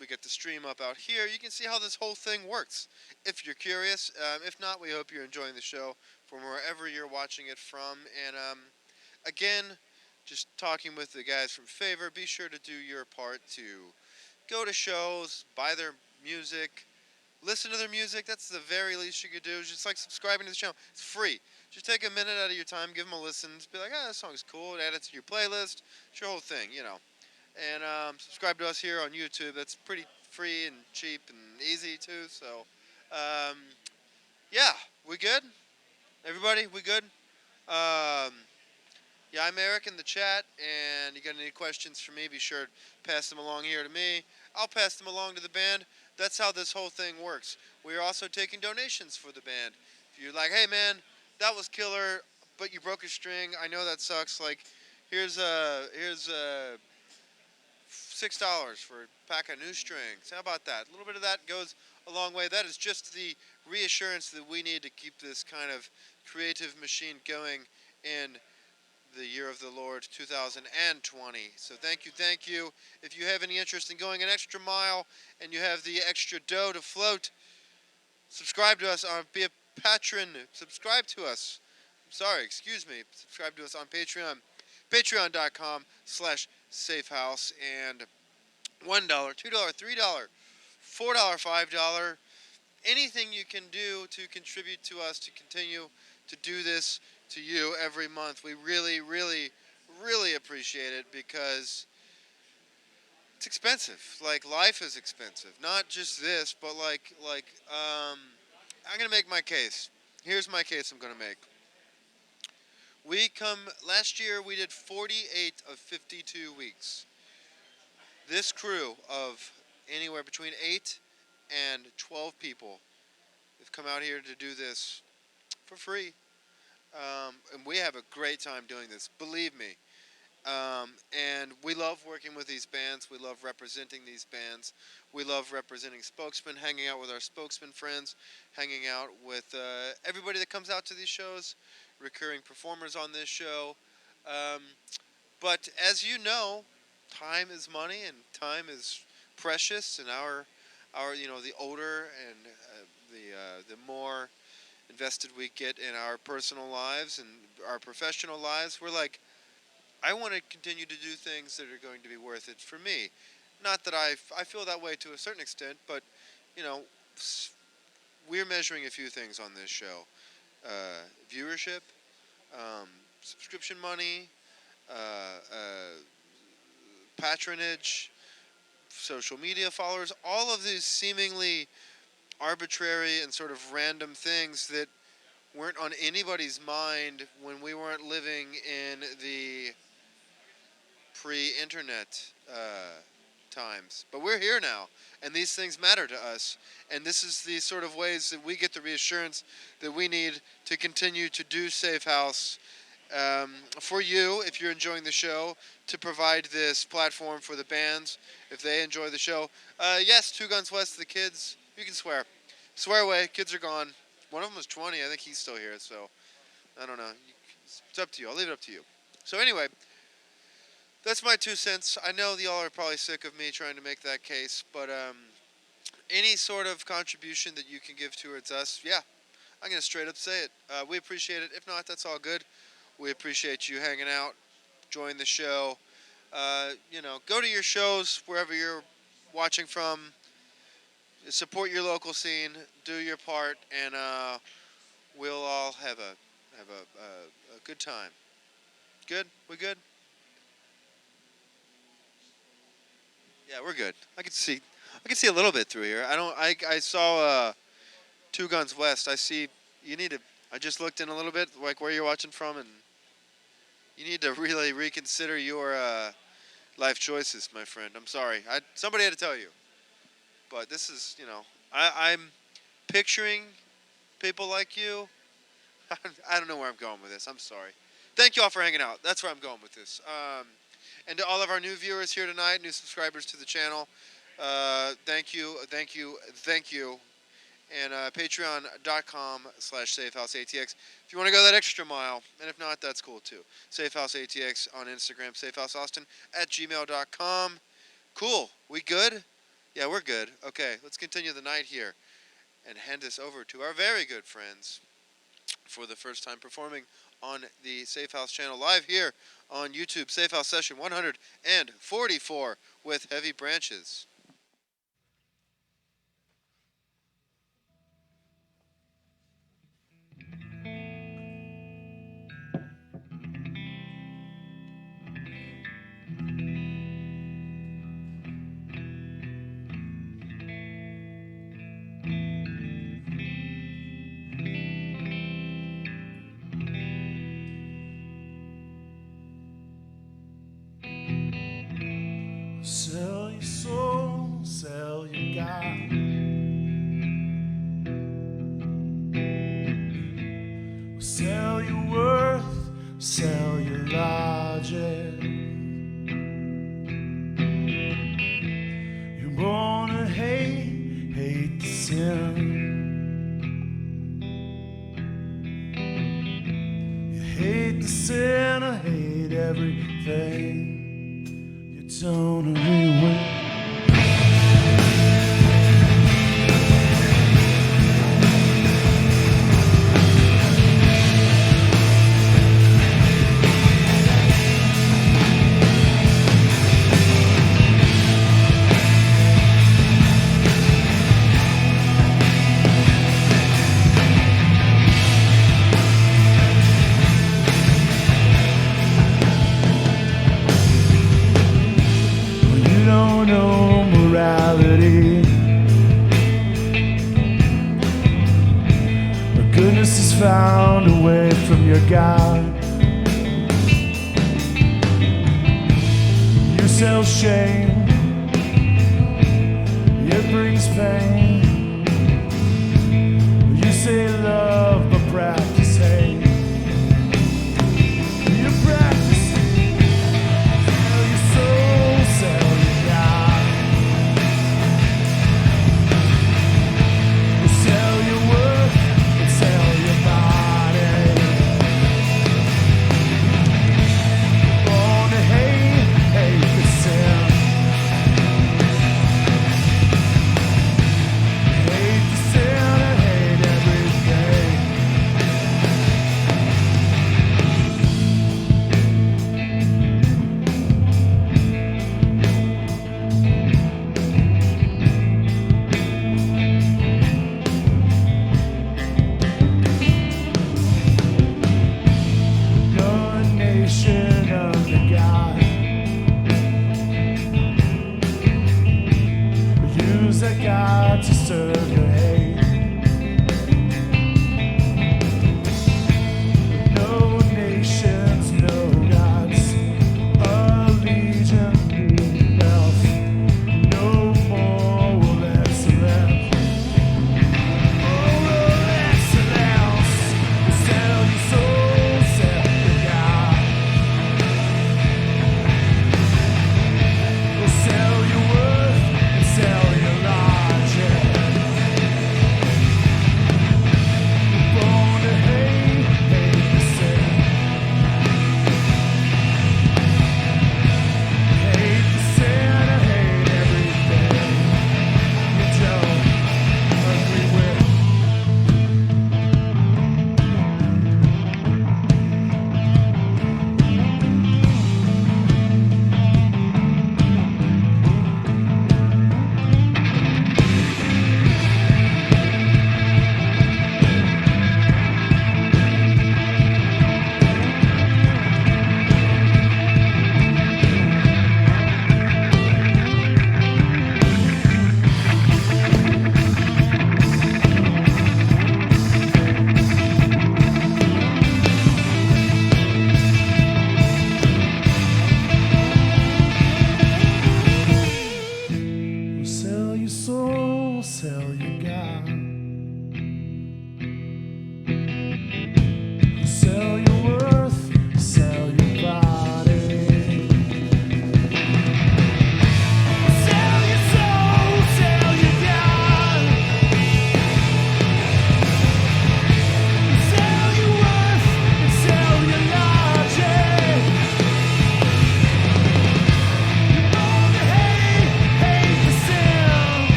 We get the stream up out here. You can see how this whole thing works if you're curious. If not, we hope you're enjoying the show from wherever you're watching it from. And again, just talking with the guys from Favor, be sure to do your part to go to shows, buy their music, listen to their music. That's the very least you could do. Just like subscribing to the channel. It's free. Just take a minute out of your time, give them a listen. Just be like, this song's cool. Add it to your playlist. It's your whole thing, you know. And subscribe to us here on YouTube. That's pretty free and cheap and easy too. So, yeah, we good? Everybody, we good? Yeah, I'm Eric in the chat, and you got any questions for me, be sure to pass them along here to me. I'll pass them along to the band. That's how this whole thing works. We are also taking donations for the band. If you're like, hey man, that was killer, but you broke a string, I know that sucks. Like, here's $6 for a pack of new strings. How about that? A little bit of that goes a long way. That is just the reassurance that we need to keep this kind of creative machine going in the year of the Lord 2020. So thank you. If you have any interest in going an extra mile and you have the extra dough to float, subscribe to us on, be a patron, subscribe to us. Subscribe to us on Patreon, patreon.com/safehouse, and $1, $2, $3, $4, $5, anything you can do to contribute to us to continue to do this to you every month. We really, really, really appreciate it because it's expensive. Like, life is expensive. Not just this, but I'm gonna make my case. Here's my case I'm gonna make. Last year we did 48 of 52 weeks. This crew of anywhere between 8 and 12 people have come out here to do this for free. And we have a great time doing this, believe me. And we love working with these bands. We love representing these bands. We love representing Spokesman, hanging out with our Spokesman friends, hanging out with everybody that comes out to these shows, recurring performers on this show. But as you know, time is money and time is precious. And our the older and the more invested we get in our personal lives and our professional lives, we're like, I want to continue to do things that are going to be worth it for me. Not that I feel that way to a certain extent, but we're measuring a few things on this show: viewership, subscription money, patronage, social media followers. All of these seemingly arbitrary and sort of random things that weren't on anybody's mind when we weren't living in the pre-internet times. But we're here now, and these things matter to us. And this is the sort of ways that we get the reassurance that we need to continue to do Safe House for you, if you're enjoying the show, to provide this platform for the bands, if they enjoy the show. Yes, Two Guns West, the kids, you can swear. Swear away, kids are gone. One of them was 20, I think he's still here, so I don't know. It's up to you, I'll leave it up to you. So anyway, that's my 2 cents. I know y'all are probably sick of me trying to make that case, but any sort of contribution that you can give towards us, yeah, I'm going to straight up say it. We appreciate it. If not, that's all good. We appreciate you hanging out, join the show. Go to your shows wherever you're watching from. Support your local scene, do your part, and we'll all have a good time. Good? We good? Yeah, we're good. I can see a little bit through here. I saw Two Guns West. I see you need to. I just looked in a little bit, like where you're watching from, and you need to really reconsider your life choices, my friend. I'm sorry. Somebody had to tell you. But this is, I'm picturing people like you. I don't know where I'm going with this. I'm sorry. Thank you all for hanging out. That's where I'm going with this. And to all of our new viewers here tonight, new subscribers to the channel, thank you. And patreon.com/safehouseatx. If you want to go that extra mile, and if not, that's cool too. SafeHouseATX on Instagram, safehouseaustin@gmail.com. Cool. We good? Yeah, we're good. Okay, let's continue the night here and hand this over to our very good friends for the first time performing on the Safe House channel live here on YouTube. Safe House session 144 with Heavy Branches. Sell your soul, sell your God. Sell your worth, sell your logic. You're born to hate the sin. You hate the sin, I hate everything. Don't win. No morality. But goodness is found away from your God. You sell shame, it brings pain. You say love, but practice hate. You practice hate. Sell your soul, sell your God. Sell your worth and sell your body. Born to hate the sin. Hate the sin and hate everything.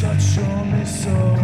touch on me so.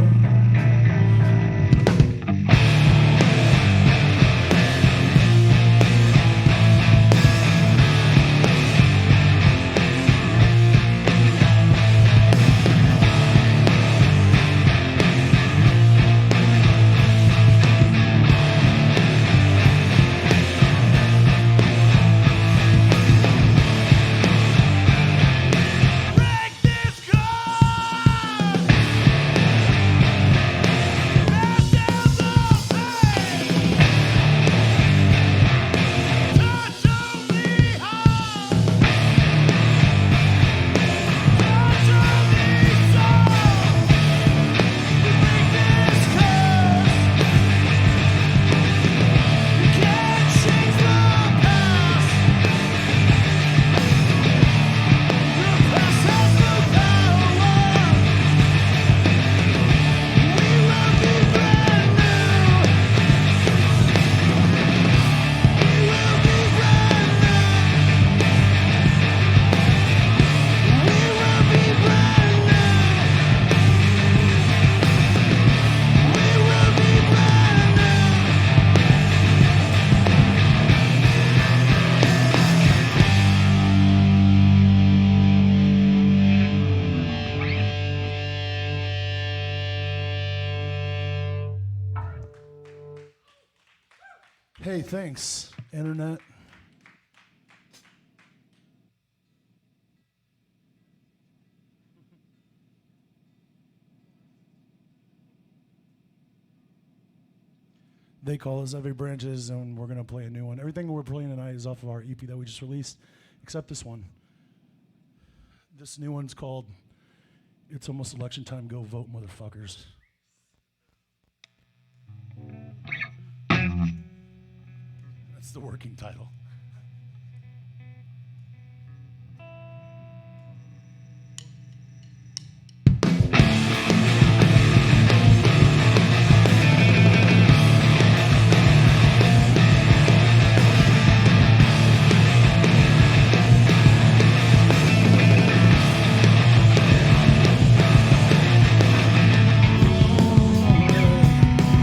Hey, thanks, Internet. They Call Us Every Branches, and we're going to play a new one. Everything we're playing tonight is off of our EP that we just released, except this one. This new one's called It's Almost Election Time, Go Vote, Motherfuckers. That's the working title.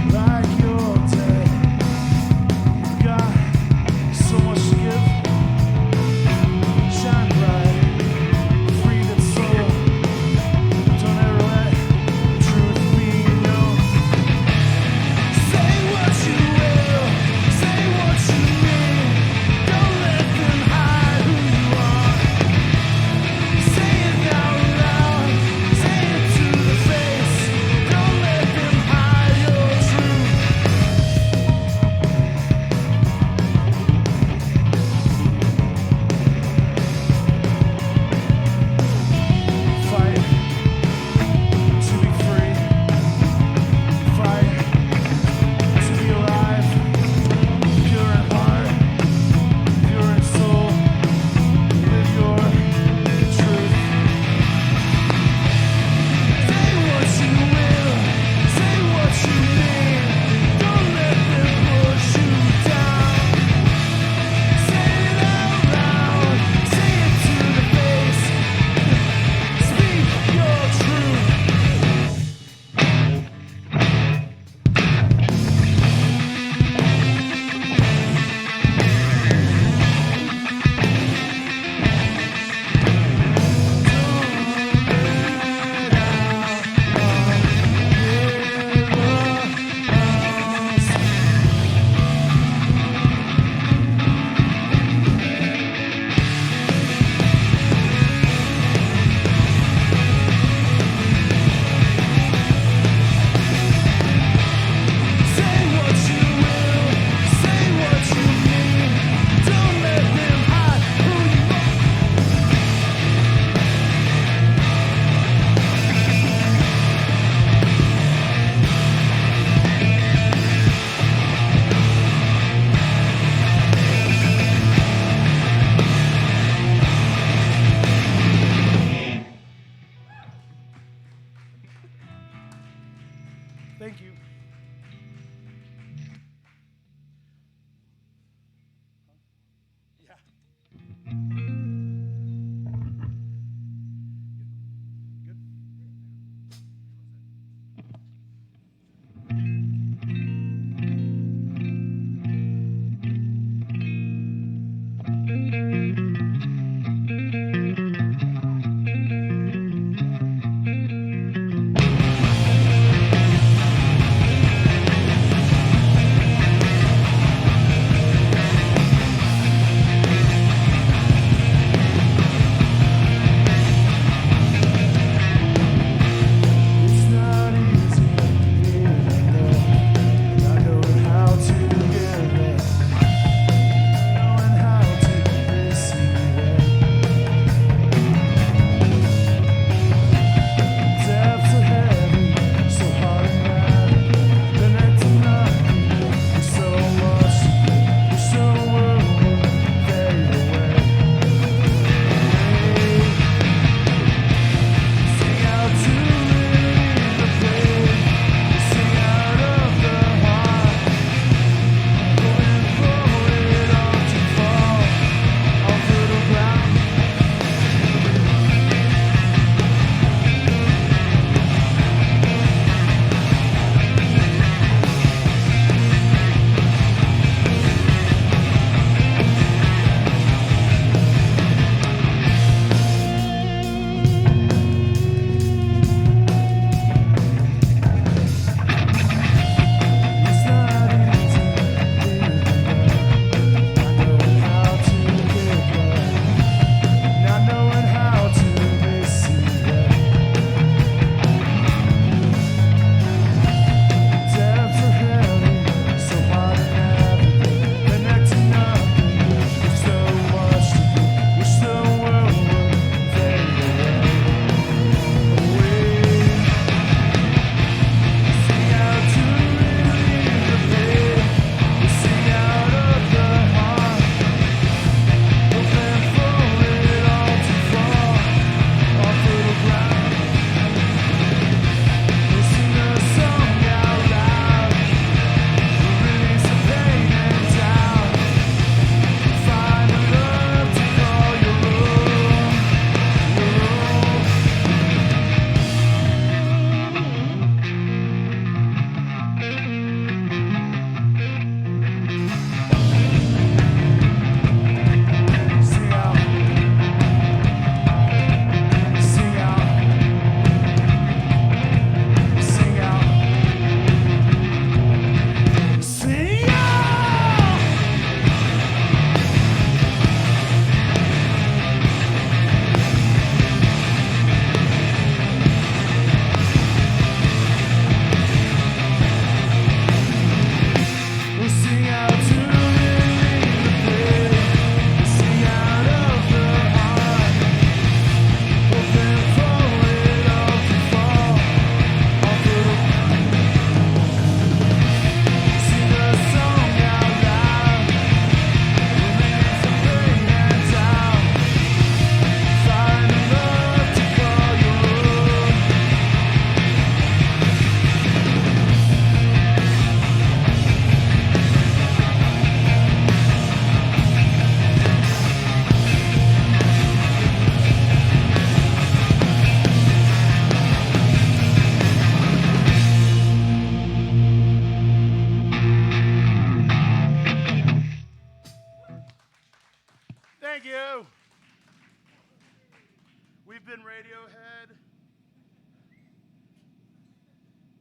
Like your day, got so much to give. Thank you. Yeah. Good?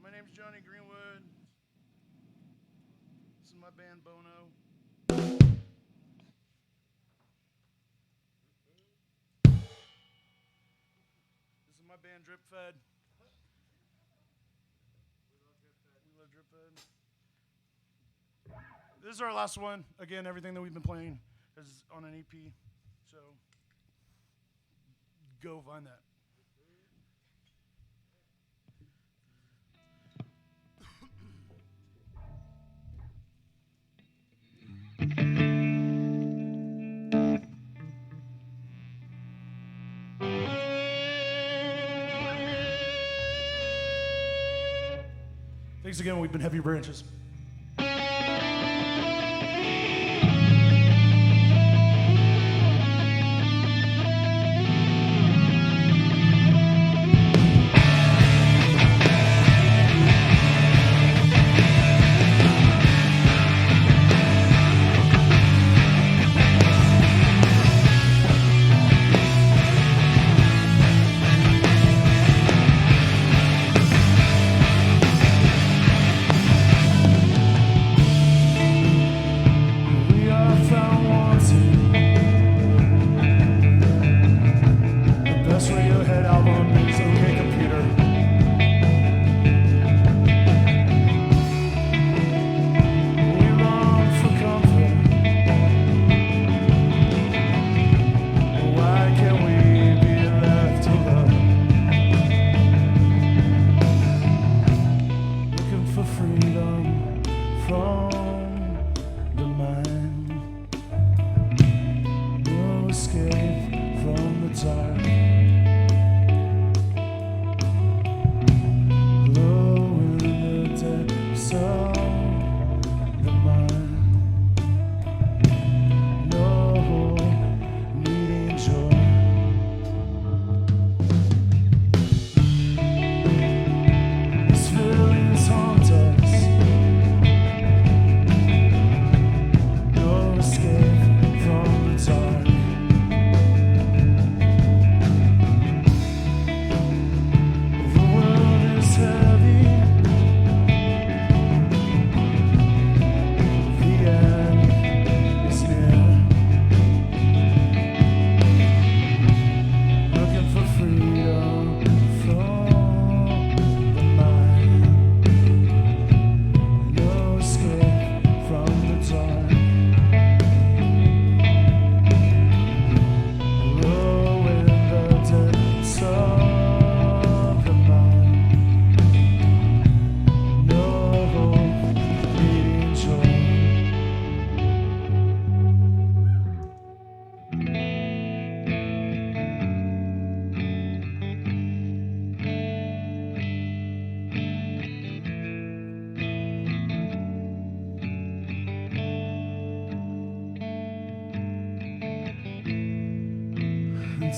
My name's Johnny Greenwood. This is my band Bono. This is my band Drip Fed. We love Drip Fed. This is our last one. Again, everything that we've been playing is on an EP. So go find that. Thanks again. We've been Heavy Branches.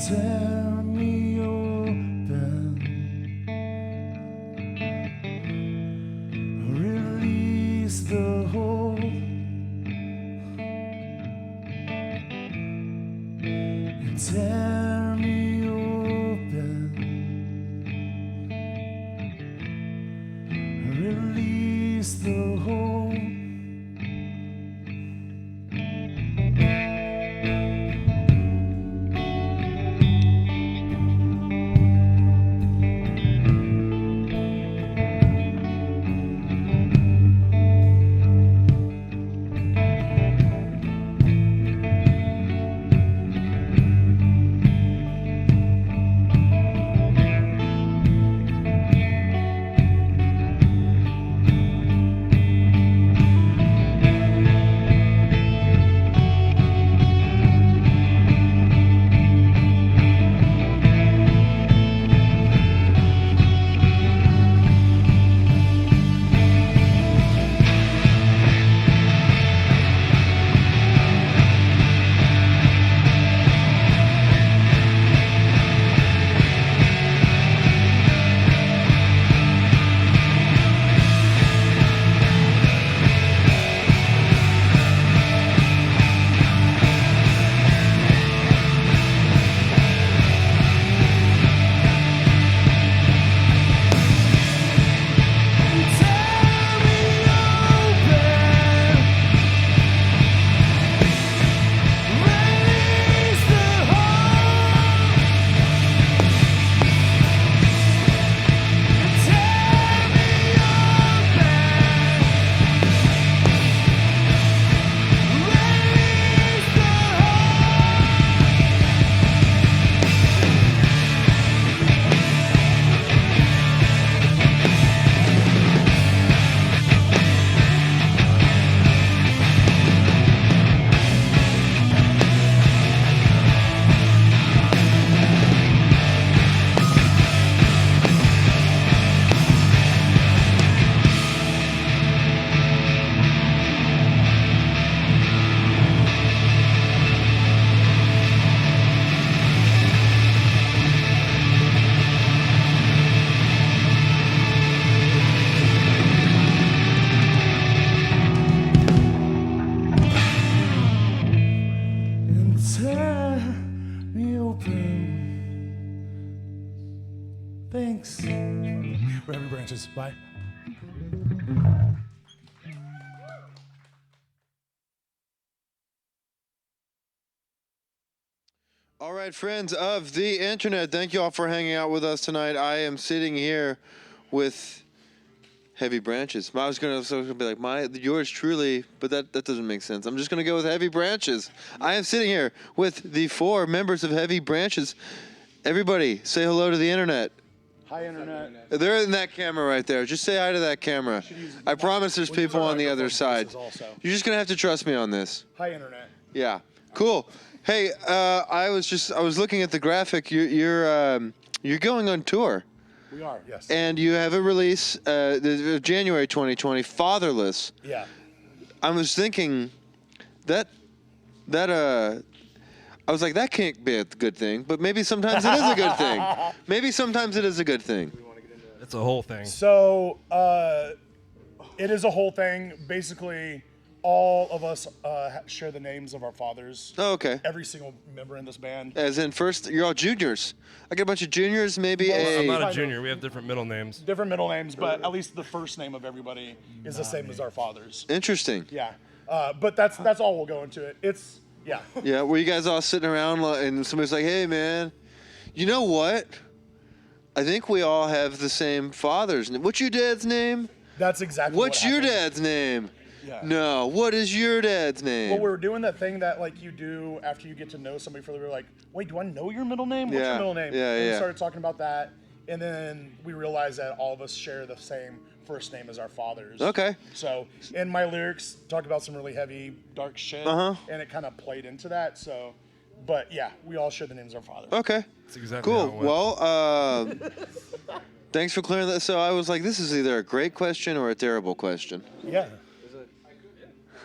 Tear me open, release the hold, tear me open, release the hold. Branches. Bye. All right, friends of the internet, thank you all for hanging out with us tonight. I am sitting here with Heavy Branches. I was gonna be like yours truly, but that doesn't make sense. I'm just gonna go with Heavy Branches. I am sitting here with the 4 members of Heavy Branches. Everybody, say hello to the internet. Hi, internet. They're in that camera right there. Just say hi to that camera. I promise there's people on the other side. You're just gonna have to trust me on this. Hi, internet. Yeah. Cool. Hey, I was looking at the graphic. You're going on tour. We are, yes. And you have a release, January 2020, Fatherless. Yeah. I was thinking that I was like, that can't be a good thing, but maybe sometimes it is a good thing. Maybe sometimes it is a good thing. It's a whole thing. So, it is a whole thing. Basically, all of us share the names of our fathers. Oh, okay. Every single member in this band. As in, first, you're all juniors. I got a bunch of juniors, maybe I'm not a junior. We have different middle names. Different middle names, but at least the first name of everybody is the same as our fathers. Interesting. Yeah. But that's all we'll go into it. It's, yeah. Yeah, were you guys all sitting around and somebody's like, hey, man, you know what? I think we all have the same father's name. What's your dad's name? That's exactly What's what your happened. dad's name? Yeah. No, what is your dad's name? Well, we were doing that thing that like you do after you get to know somebody for the we're like, wait, do I know your middle name? What's Yeah. your middle name? Yeah, and yeah. we started talking about that, and then we realized that all of us share the same first name as our fathers. Okay. So, in my lyrics, talk about some really heavy, dark shit, Uh-huh. and it kind of played into that. So, but yeah, we all share the names of our fathers. Okay. That's exactly Cool. how it went. Well, thanks for clearing that. So I was like, this is either a great question or a terrible question. Yeah.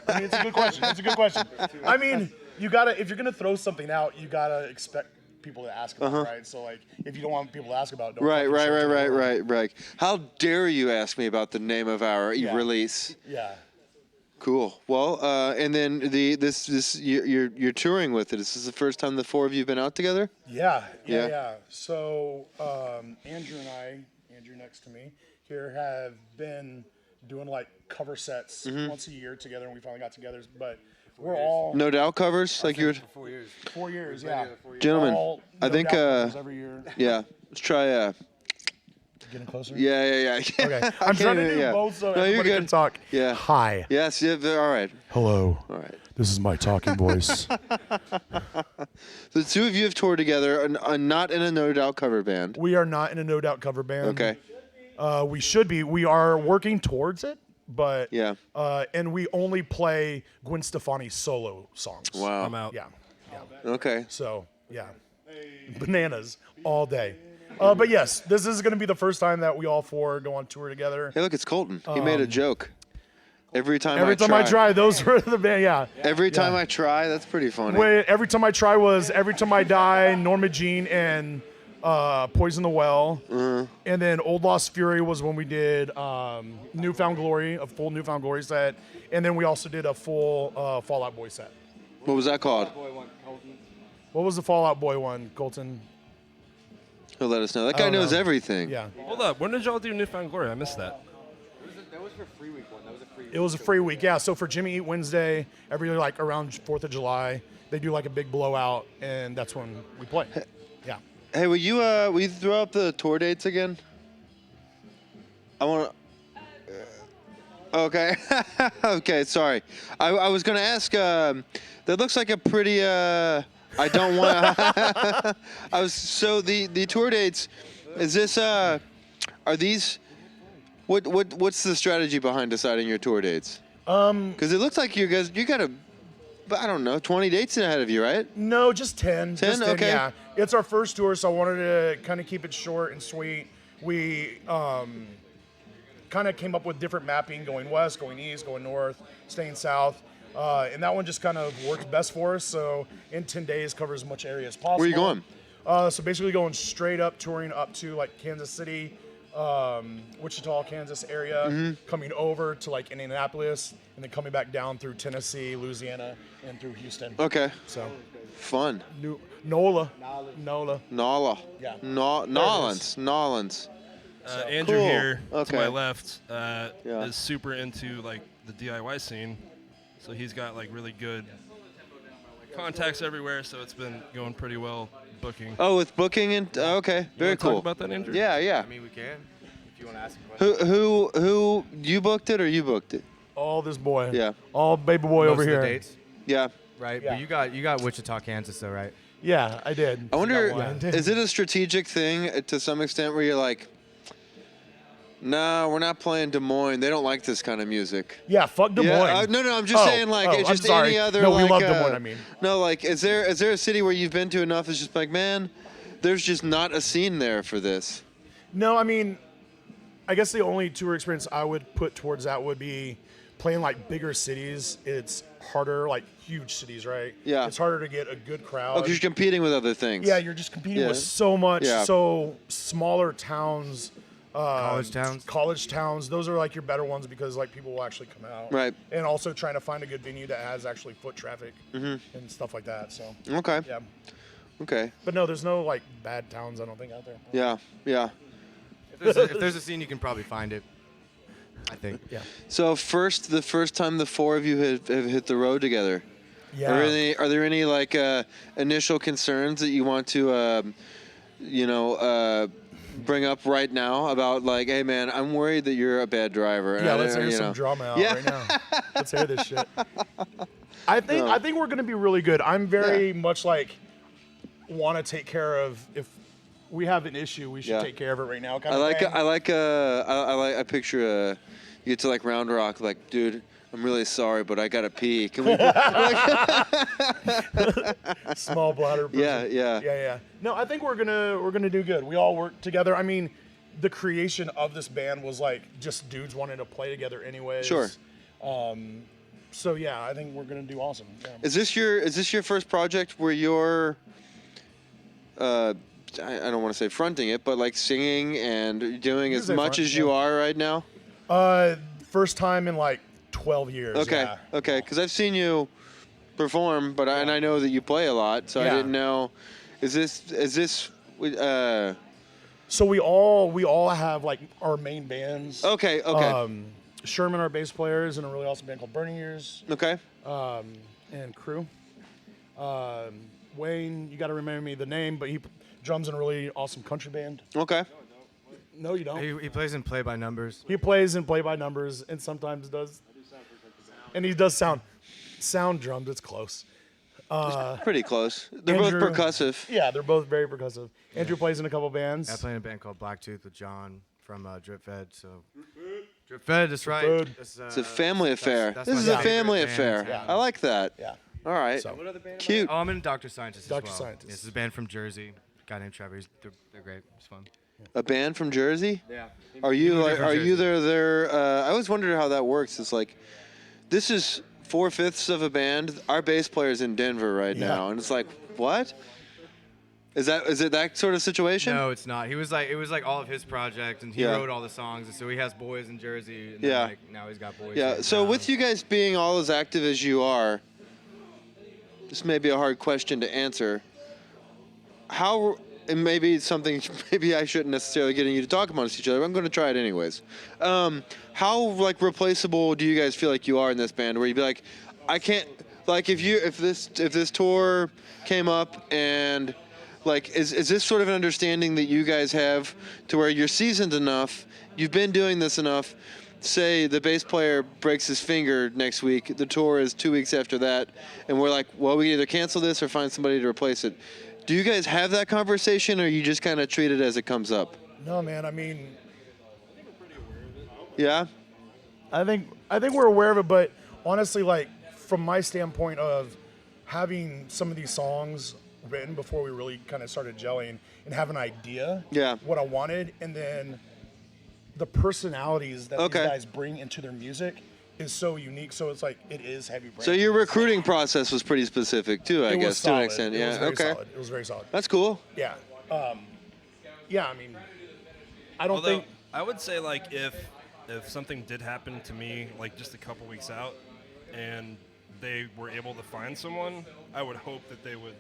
I mean, it's a good question. It's a good question. I mean, you gotta if you're gonna throw something out, you gotta expect people to ask about, it, right? So like, if you don't want people to ask about it, don't Right, fucking right, show it right, to right, everyone. right. How dare you ask me about the name of our Yeah. release? Yeah. Cool. Well, and then this you're touring with it. This is the first time the 4 of you have been out together. Yeah. Yeah. So Andrew and I, Andrew next to me here, have been doing like cover sets once a year together, and we finally got together. But we're all No Doubt covers, like you were. 4 years, yeah. Gentlemen, All I No think Doubt covers every year. yeah. Let's try Getting closer. yeah. Okay. I'm trying to do both so No, you're everybody can good. talk. Yeah. Hi. Yes. Yeah. All right. Hello. All right. This is my talking voice. The 2 of you have toured together, not in a No Doubt cover band. We are not in a No Doubt cover band. Okay. We should be. We are working towards it, but Yeah. and we only play Gwen Stefani solo songs. Wow. I'm out. Yeah. Okay. So yeah, bananas all day. But yes, this is going to be the first time that we all 4 go on tour together. Hey, look, it's Colton. He made a joke. Every time I try, those were the band. Yeah. Every time I try, that's pretty funny. Wait, every time I try was Every Time I Die, Norma Jean, and Poison the Well. And then Old Lost Fury was when we did Newfound Glory, a full Newfound Glory set. And then we also did a full Fall Out Boy set. What was that called? What was the Fall Out Boy one, Colton? He'll let us know. That I guy don't knows know. everything. Yeah. Hold up. When did y'all do Newfound Glory? I missed that. That was for Free Week one. That was a free week. It was a free week, yeah. So for Jimmy Eat Wednesday, every like around 4th of July, they do like a big blowout, and that's when we play. Yeah. Hey, will you throw up the tour dates again? I want to. Okay. Okay. Sorry. I was gonna ask. That looks like a pretty. I don't want. So the tour dates. Is this? Are these? What's the strategy behind deciding your tour dates? Because it looks like you got I don't know, 20 dates ahead of you, right? No, just 10. 10? Just 10, Okay. yeah. It's our first tour, so I wanted to kind of keep it short and sweet. We kind of came up with different mapping, going west, going east, going north, staying south. And that one just kind of worked best for us. So in 10 days, cover as much area as possible. Where are you going? So basically going straight up, touring up to like Kansas City, Wichita, Kansas area, coming over to like Indianapolis, and then coming back down through Tennessee, Louisiana, and through Houston. Okay. So Fun. NOLA. Nala. Yeah. Nolans. Andrew Cool. here to Okay. my left Yeah. is super into like the DIY scene, so he's got like really good contacts everywhere. So it's been going pretty well booking. Oh, with booking and okay, You very wanna cool. Talk about that, Andrew? Yeah, yeah. I mean, we can. If you want to ask a question. Who you booked it or you booked it? All this boy. Yeah. All baby boy Most over of the here. dates, Yeah. right? Yeah. But you got Wichita, Kansas, though, right? Yeah, I did. I wonder, Got one. is it a strategic thing to some extent where you're like, no, we're not playing Des Moines. They don't like this kind of music. Yeah, fuck Des Moines. Yeah, no, I'm just saying like it's I'm just sorry. any other. No, like, we love Des Moines. I mean, no, like is there a city where you've been to enough? It's just like, man, there's just not a scene there for this. no, I mean, I guess the only tour experience I would put towards that would be playing like bigger cities. It's harder, like huge cities, right? Yeah. It's harder to get a good crowd. Oh, because you're competing with other things. Yeah, you're just competing Yeah. with so much, Yeah. so smaller towns. College towns. Those are like your better ones because like people will actually come out. Right. And also trying to find a good venue that has actually foot traffic and stuff like that. So. Okay. Yeah. Okay. But no, there's no like bad towns I don't think out there. Yeah. Yeah. If there's a scene, you can probably find it. I think. Yeah. So the first time the four of you have hit the road together. Yeah. Are there any like initial concerns that you want to, bring up right now about like, hey man, I'm worried that you're a bad driver. Yeah, let's hear you some know. drama out Yeah. right now. Let's hear this shit. I think we're gonna be really good. I'm very much like want to take care of if we have an issue, we should Yeah. take care of it right now. I picture you get to like Round Rock, like, dude, I'm really sorry, but I gotta pee. Can we? Small bladder person. Yeah. No, I think we're gonna do good. We all work together. I mean, the creation of this band was like just dudes wanting to play together anyways. Sure. So yeah, I think we're gonna do awesome. Yeah. Is this your first project where you're I don't want to say fronting it, but like singing and doing You as can say much front, as you yeah. are right now? First time in like 12 years. Okay, Yeah. okay, because I've seen you perform, and I know that you play a lot, so I Yeah. didn't know. Is this? So we all have like our main bands. Okay. Sherman, our bass player, is in a really awesome band called Burning Years. Okay. And crew. Wayne, you got to remember me the name, but he drums in a really awesome country band. Okay. No, you don't. He plays in play by numbers. He plays in play by numbers and sometimes does. And he does sound drums. It's close. Pretty close. They're Andrew- both percussive. Yeah, they're both very percussive. Andrew plays in a couple bands. I play in a band called Blacktooth with John from Drip Fed. So Drip Fed, that's right. Fed. It's a family affair. that's This my is a favorite family band. affair. Yeah. I like that. Yeah. All right. So- Cute. Oh, I'm in Dr. Scientist Dr. as well. Scientist. This is a band from Jersey. A guy named Trevor. They're great. It's fun. A band from Jersey? Yeah. Are you People like? from Are you Jersey. their? I always wondered how that works. It's like, this is 4/5 of a band. Our bass player's in Denver right Yeah. now, and it's like, what? Is it that sort of situation? No, it's not. It was like all of his project, and he Yeah. wrote all the songs. And so he has boys in Jersey. And Yeah. Then, like, now he's got boys. Yeah. here in So town. with you guys being all as active as you are, this may be a hard question to answer. How? And maybe it's something. Maybe I shouldn't necessarily get you to talk amongst each other. But I'm going to try it anyways. How like replaceable do you guys feel like you are in this band? Where you'd be like, I can't. Like if this tour came up and like is this sort of an understanding that you guys have to where you're seasoned enough, you've been doing this enough. Say the bass player breaks his finger next week, the tour is 2 weeks after that, and we're like, well, we either cancel this or find somebody to replace it. Do you guys have that conversation, or you just kind of treat it as it comes up? No, man. I mean, Yeah? I think we're aware of it, but honestly, like from my standpoint of having some of these songs written before we really kind of started gelling and have an idea Yeah. what I wanted, and then the personalities that Okay. these guys bring into their music is so unique. So it's like it is heavy. So your recruiting process was pretty specific too, I It was guess, to an solid. extent. It Yeah. was very Okay. solid. It was very solid. That's cool. Yeah. Yeah. I mean, I don't Although, think. I would say like if something did happen to me like just a couple weeks out and they were able to find someone, I would hope that they would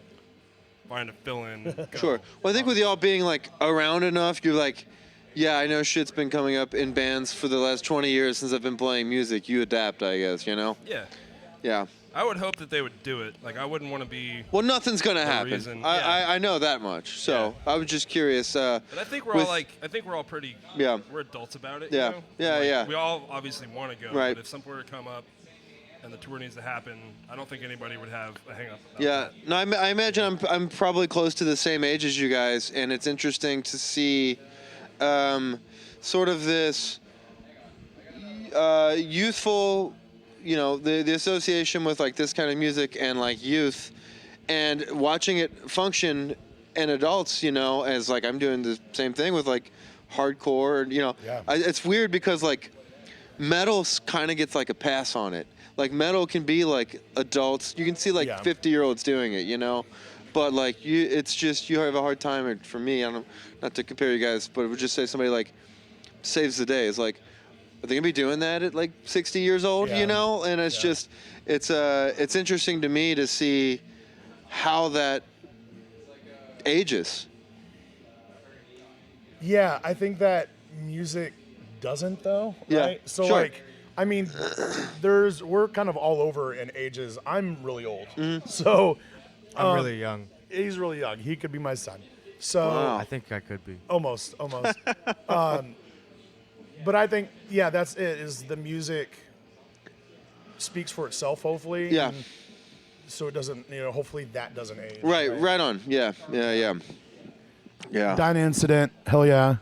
find a fill-in. Sure. Well, I think with y'all being like around enough, you're like, Yeah, I know shit's been coming up in bands for the last 20 years since I've been playing music. You adapt, I guess, you know? Yeah. Yeah. I would hope that they would do it. Like, I wouldn't want to be. Well, nothing's gonna the happen. reason. I know that much. So I was just curious. But I think we're all pretty. Yeah. We're adults about it. Yeah. You know? Yeah. Like, Yeah. We all obviously want to go. Right. But if something were to come up, and the tour needs to happen, I don't think anybody would have a hang up. Yeah. No, I imagine I'm probably close to the same age as you guys, and it's interesting to see, sort of this youthful, you know, the association with like this kind of music and like youth, and watching it function in adults, you know, as like I'm doing the same thing with like hardcore, you know. Yeah. It's weird because like metal kind of gets like a pass on it. Like metal can be like adults. You can see like 50-year-olds doing it, you know. But like it's just you have a hard time. For me, I don't, not to compare you guys, but it would just say somebody like Saves the Day is like, are they gonna be doing that at like 60 years old, you know? And it's just it's interesting to me to see how that ages. Yeah, I think that music doesn't though. Yeah, Right? So sure. like, I mean, we're kind of all over in ages. I'm really old, so I'm really young. He's really young. He could be my son. So I think I could be. almost. But I think that's it. Is the music speaks for itself, hopefully. Yeah. and so it doesn't, hopefully that doesn't age. Right on. Yeah. Dyna Incident, hell yeah.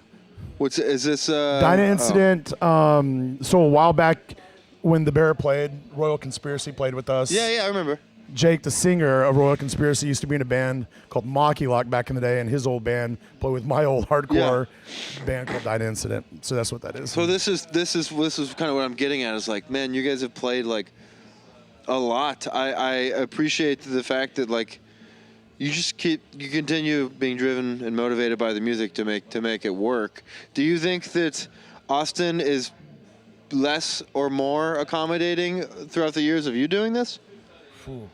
Is this Dyna Incident, so a while back when the Bear played, Royal Conspiracy played with us. Yeah, I remember. Jake, the singer of Royal Conspiracy, used to be in a band called Mocky Lock back in the day, and his old band played with my old hardcore band called Dyna Incident. So that's what that is. So this is kind of what I'm getting at. Is like, man, you guys have played like a lot. I appreciate the fact that like you continue being driven and motivated by the music to make it work. Do you think that Austin is less or more accommodating throughout the years of you doing this? Ooh.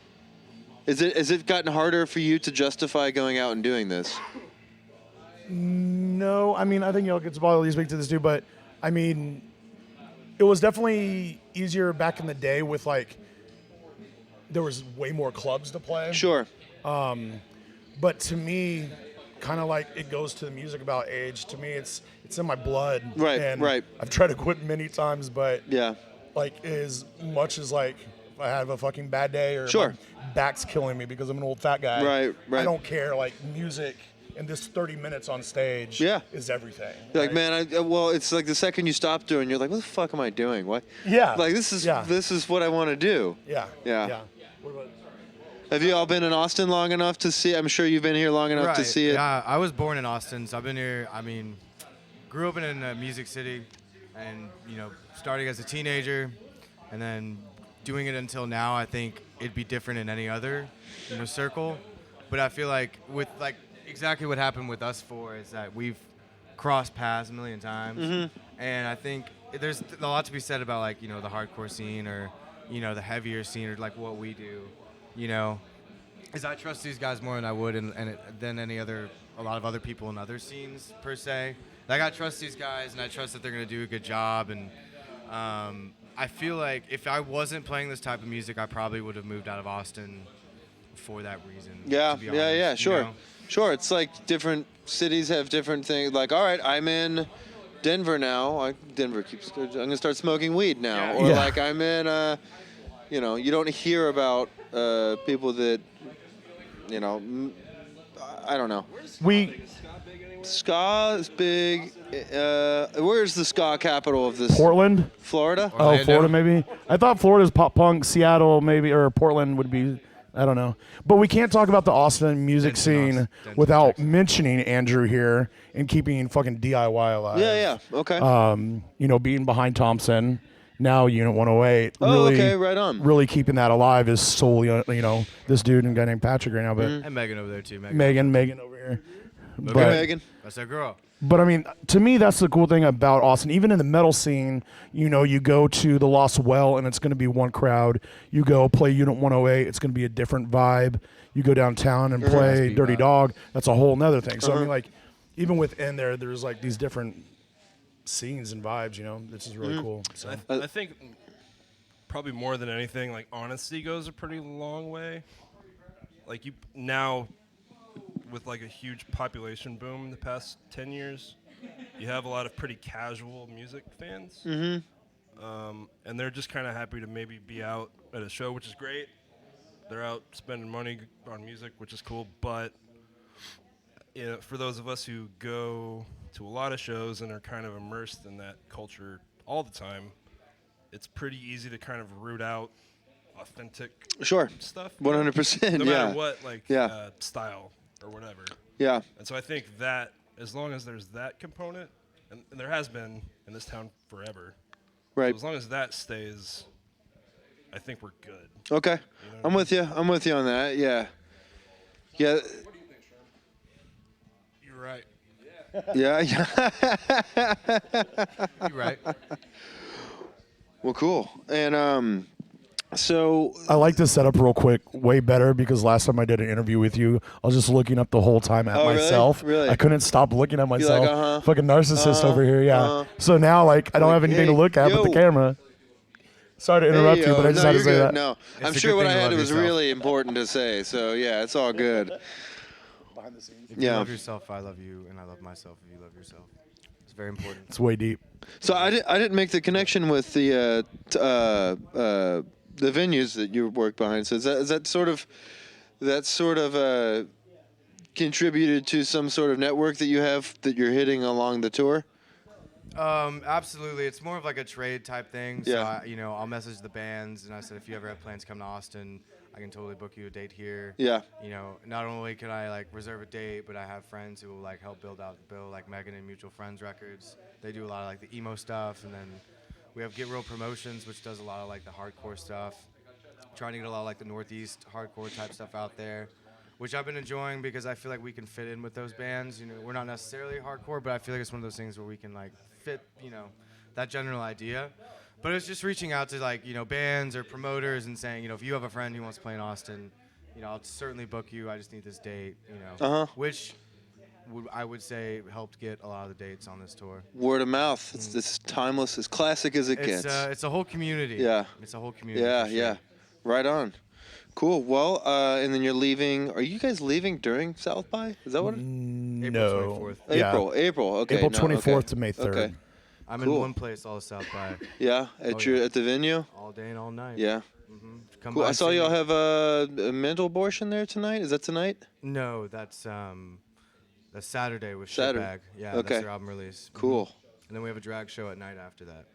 Is it gotten harder for you to justify going out and doing this? No, I mean, I think y'all could probably speak to this too, but I mean, it was definitely easier back in the day with like, there was way more clubs to play. Sure. But to me, kind of like it goes to the music about age. To me, it's in my blood. Right, and right. I've tried to quit many times, but Yeah. like as much as like if I have a fucking bad day or if Sure. my back's killing me because I'm an old fat guy. Right. I don't care. Like music and this 30 minutes on stage is everything. You're like, right? man, well, it's like the second you stop doing, you're like, what the fuck am I doing? What? Yeah. Like this is what I want to do. Yeah. Yeah. What about Have you all been in Austin long enough to see? I'm sure you've been here long enough to see it. Yeah, I was born in Austin, so I've been here. I mean, grew up in a music city, and starting as a teenager, and then doing it until now. I think it'd be different in any other, circle. But I feel like with like exactly what happened with us four is that we've crossed paths a million times, and I think there's a lot to be said about like the hardcore scene or the heavier scene or like what we do. Is I trust these guys more than I would than a lot of other people in other scenes per se. Like I trust these guys and I trust that they're gonna do a good job. And I feel like if I wasn't playing this type of music, I probably would have moved out of Austin for that reason. Yeah, to be honest, sure. Sure, it's like different cities have different things. Like, all right, I'm in Denver now. Denver keeps. I'm gonna start smoking weed now. Or like I'm in. You don't hear about people that, I don't know. Ska is big. Where's the ska capital of this? Portland? Florida? Oh, Florida maybe. I thought Florida's pop punk, Seattle maybe, or Portland would be. I don't know. But we can't talk about the Austin music scene without mentioning Andrew here and keeping fucking DIY alive. Yeah, okay. Being behind Thompson, now Unit 108. Oh, really, okay, right on. Really keeping that alive is solely, this dude and a guy named Patrick right now. But And Megan over there too. Megan over here. Okay, Megan. That's our girl. But I mean, to me, that's the cool thing about Austin. Even in the metal scene, you go to the Lost Well and it's going to be one crowd. You go play Unit 108, it's going to be a different vibe. You go downtown and play Dirty Dog, that's a whole nother thing. So I mean, like, even within there's like these different scenes and vibes. You know, this is really cool. So I think probably more than anything, like honesty goes a pretty long way. Like you now, with like a huge population boom in the past 10 years, you have a lot of pretty casual music fans. And they're just kind of happy to maybe be out at a show, which is great. They're out spending money on music, which is cool. But for those of us who go to a lot of shows and are kind of immersed in that culture all the time, it's pretty easy to kind of root out authentic stuff. 100%. No yeah. matter what, like style or whatever. Yeah. And so I think that as long as there's that component, and there has been in this town forever. Right. So as long as that stays, I think we're good. Okay. You know I'm with you. I'm with you on that. Yeah. Yeah. You're right. Yeah. You're right. Well, cool. And so I like this setup real quick, way better because last time I did an interview with you, I was just looking up the whole time at Oh, really? myself. Really? I couldn't stop looking at myself. like, Fucking narcissist over here, yeah. So now, like, I don't have anything to look at but the camera. Sorry to interrupt you, but I just had to say that. No, It's I'm a sure good what thing I to had love was yourself. really important to say. So yeah, it's all good. Behind the scenes. If you love yourself, I love you, and I love myself if you love yourself. It's very important. It's way deep. So I didn't make the connection with the venues that you work behind. So is that sort of contributed to some sort of network that you have that you're hitting along the tour? Absolutely. It's more of like a trade type thing. So Yeah. I'll message the bands, and I said, if you ever have plans to come to Austin, I can totally book you a date here. Yeah. Not only can I like reserve a date, but I have friends who will like help build out the bill, like Megan and Mutual Friends Records. They do a lot of like the emo stuff, and then we have Get Real Promotions, which does a lot of like the hardcore stuff. Trying to get a lot of like the Northeast hardcore type stuff out there, which I've been enjoying because I feel like we can fit in with those bands. We're not necessarily hardcore, but I feel like it's one of those things where we can like fit, that general idea. But it's just reaching out to like, bands or promoters and saying, if you have a friend who wants to play in Austin, I'll certainly book you. I just need this date, which I would say helped get a lot of the dates on this tour. Word of mouth. It's this timeless, as classic as it gets. It's a whole community. Yeah. It's a whole community. Yeah, for sure. yeah. Right on. Cool. Well, and then you're leaving. Are you guys leaving during South by? Is that what? No. April. Okay. April no, 24th okay. to May 3rd. Okay. I'm Cool. in one place all South by. Yeah, at the venue. All day and all night. Yeah. Come Cool. by I saw see y'all me. have a mental abortion there tonight. Is that tonight? No, that's Saturday with Saturday. Shitbag. Yeah, Okay. that's their album release. Cool. And then we have a drag show at night after that.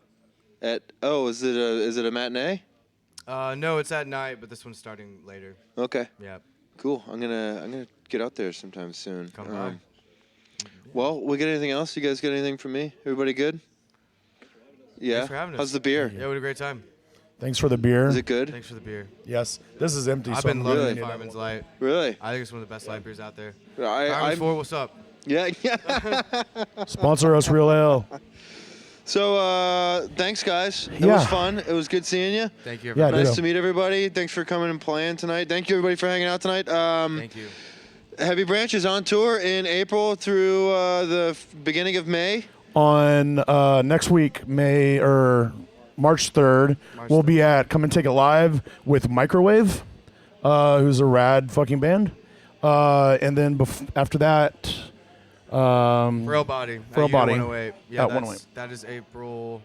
Is it a matinee? No, it's at night, but this one's starting later. Okay. Yeah. Cool. I'm gonna get out there sometime soon. Come by. Well, we get anything else? You guys got anything from me? Everybody good? Yeah. Thanks for having us. How's the beer? Yeah, we had a great time. Thanks for the beer. Is it good? Thanks for the beer. Yes. This is empty. I've so been I'm loving really the Fireman's Light. Really? I think it's one of the best light beers out there. I'm- Fireman's 4, what's up? Yeah. Sponsor us, Real Ale. So, thanks, guys. It Yeah. was fun. It was good seeing you. Thank you. Yeah, everybody. Nice ditto. to meet everybody. Thanks for coming and playing tonight. Thank you, everybody, for hanging out tonight. Thank you. Heavy Branch is on tour in April through the beginning of May. On next week, March 3rd, we'll be at Come and Take It Live with Microwave, who's a rad fucking band. And then after that, Frail Body. Frail at Body. 108. Yeah, At that's, 108. that is April.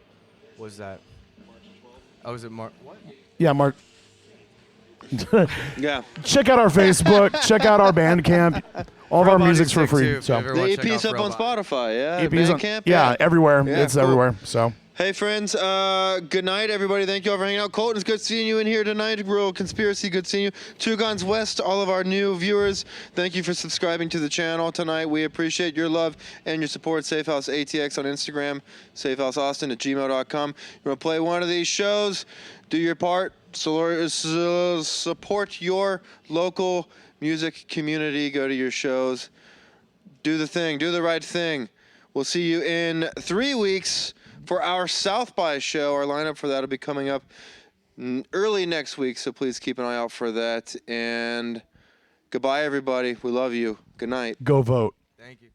What was that? Oh, was it March? What? Yeah, Mark. Yeah. Check out our Facebook. Check out our Bandcamp. All of Frail our Body's music's for sick, free. too, if So you ever wanna The check EP's out up on Frail Body. Spotify, yeah. EP's on- Bandcamp, yeah, everywhere. Yeah, It's cool. everywhere. So Hey, friends. Good night, everybody. Thank you all for hanging out. Colton, it's good seeing you in here tonight. Real Conspiracy, good seeing you. Two Guns West, all of our new viewers, thank you for subscribing to the channel tonight. We appreciate your love and your support. Safehouse ATX on Instagram, safehouseaustin@gmail.com. You want to play one of these shows? Do your part. Support your local music community. Go to your shows. Do the thing. Do the right thing. We'll see you in 3 weeks for our South by show. Our lineup for that will be coming up early next week, so please keep an eye out for that. And goodbye, everybody. We love you. Good night. go vote. Thank you.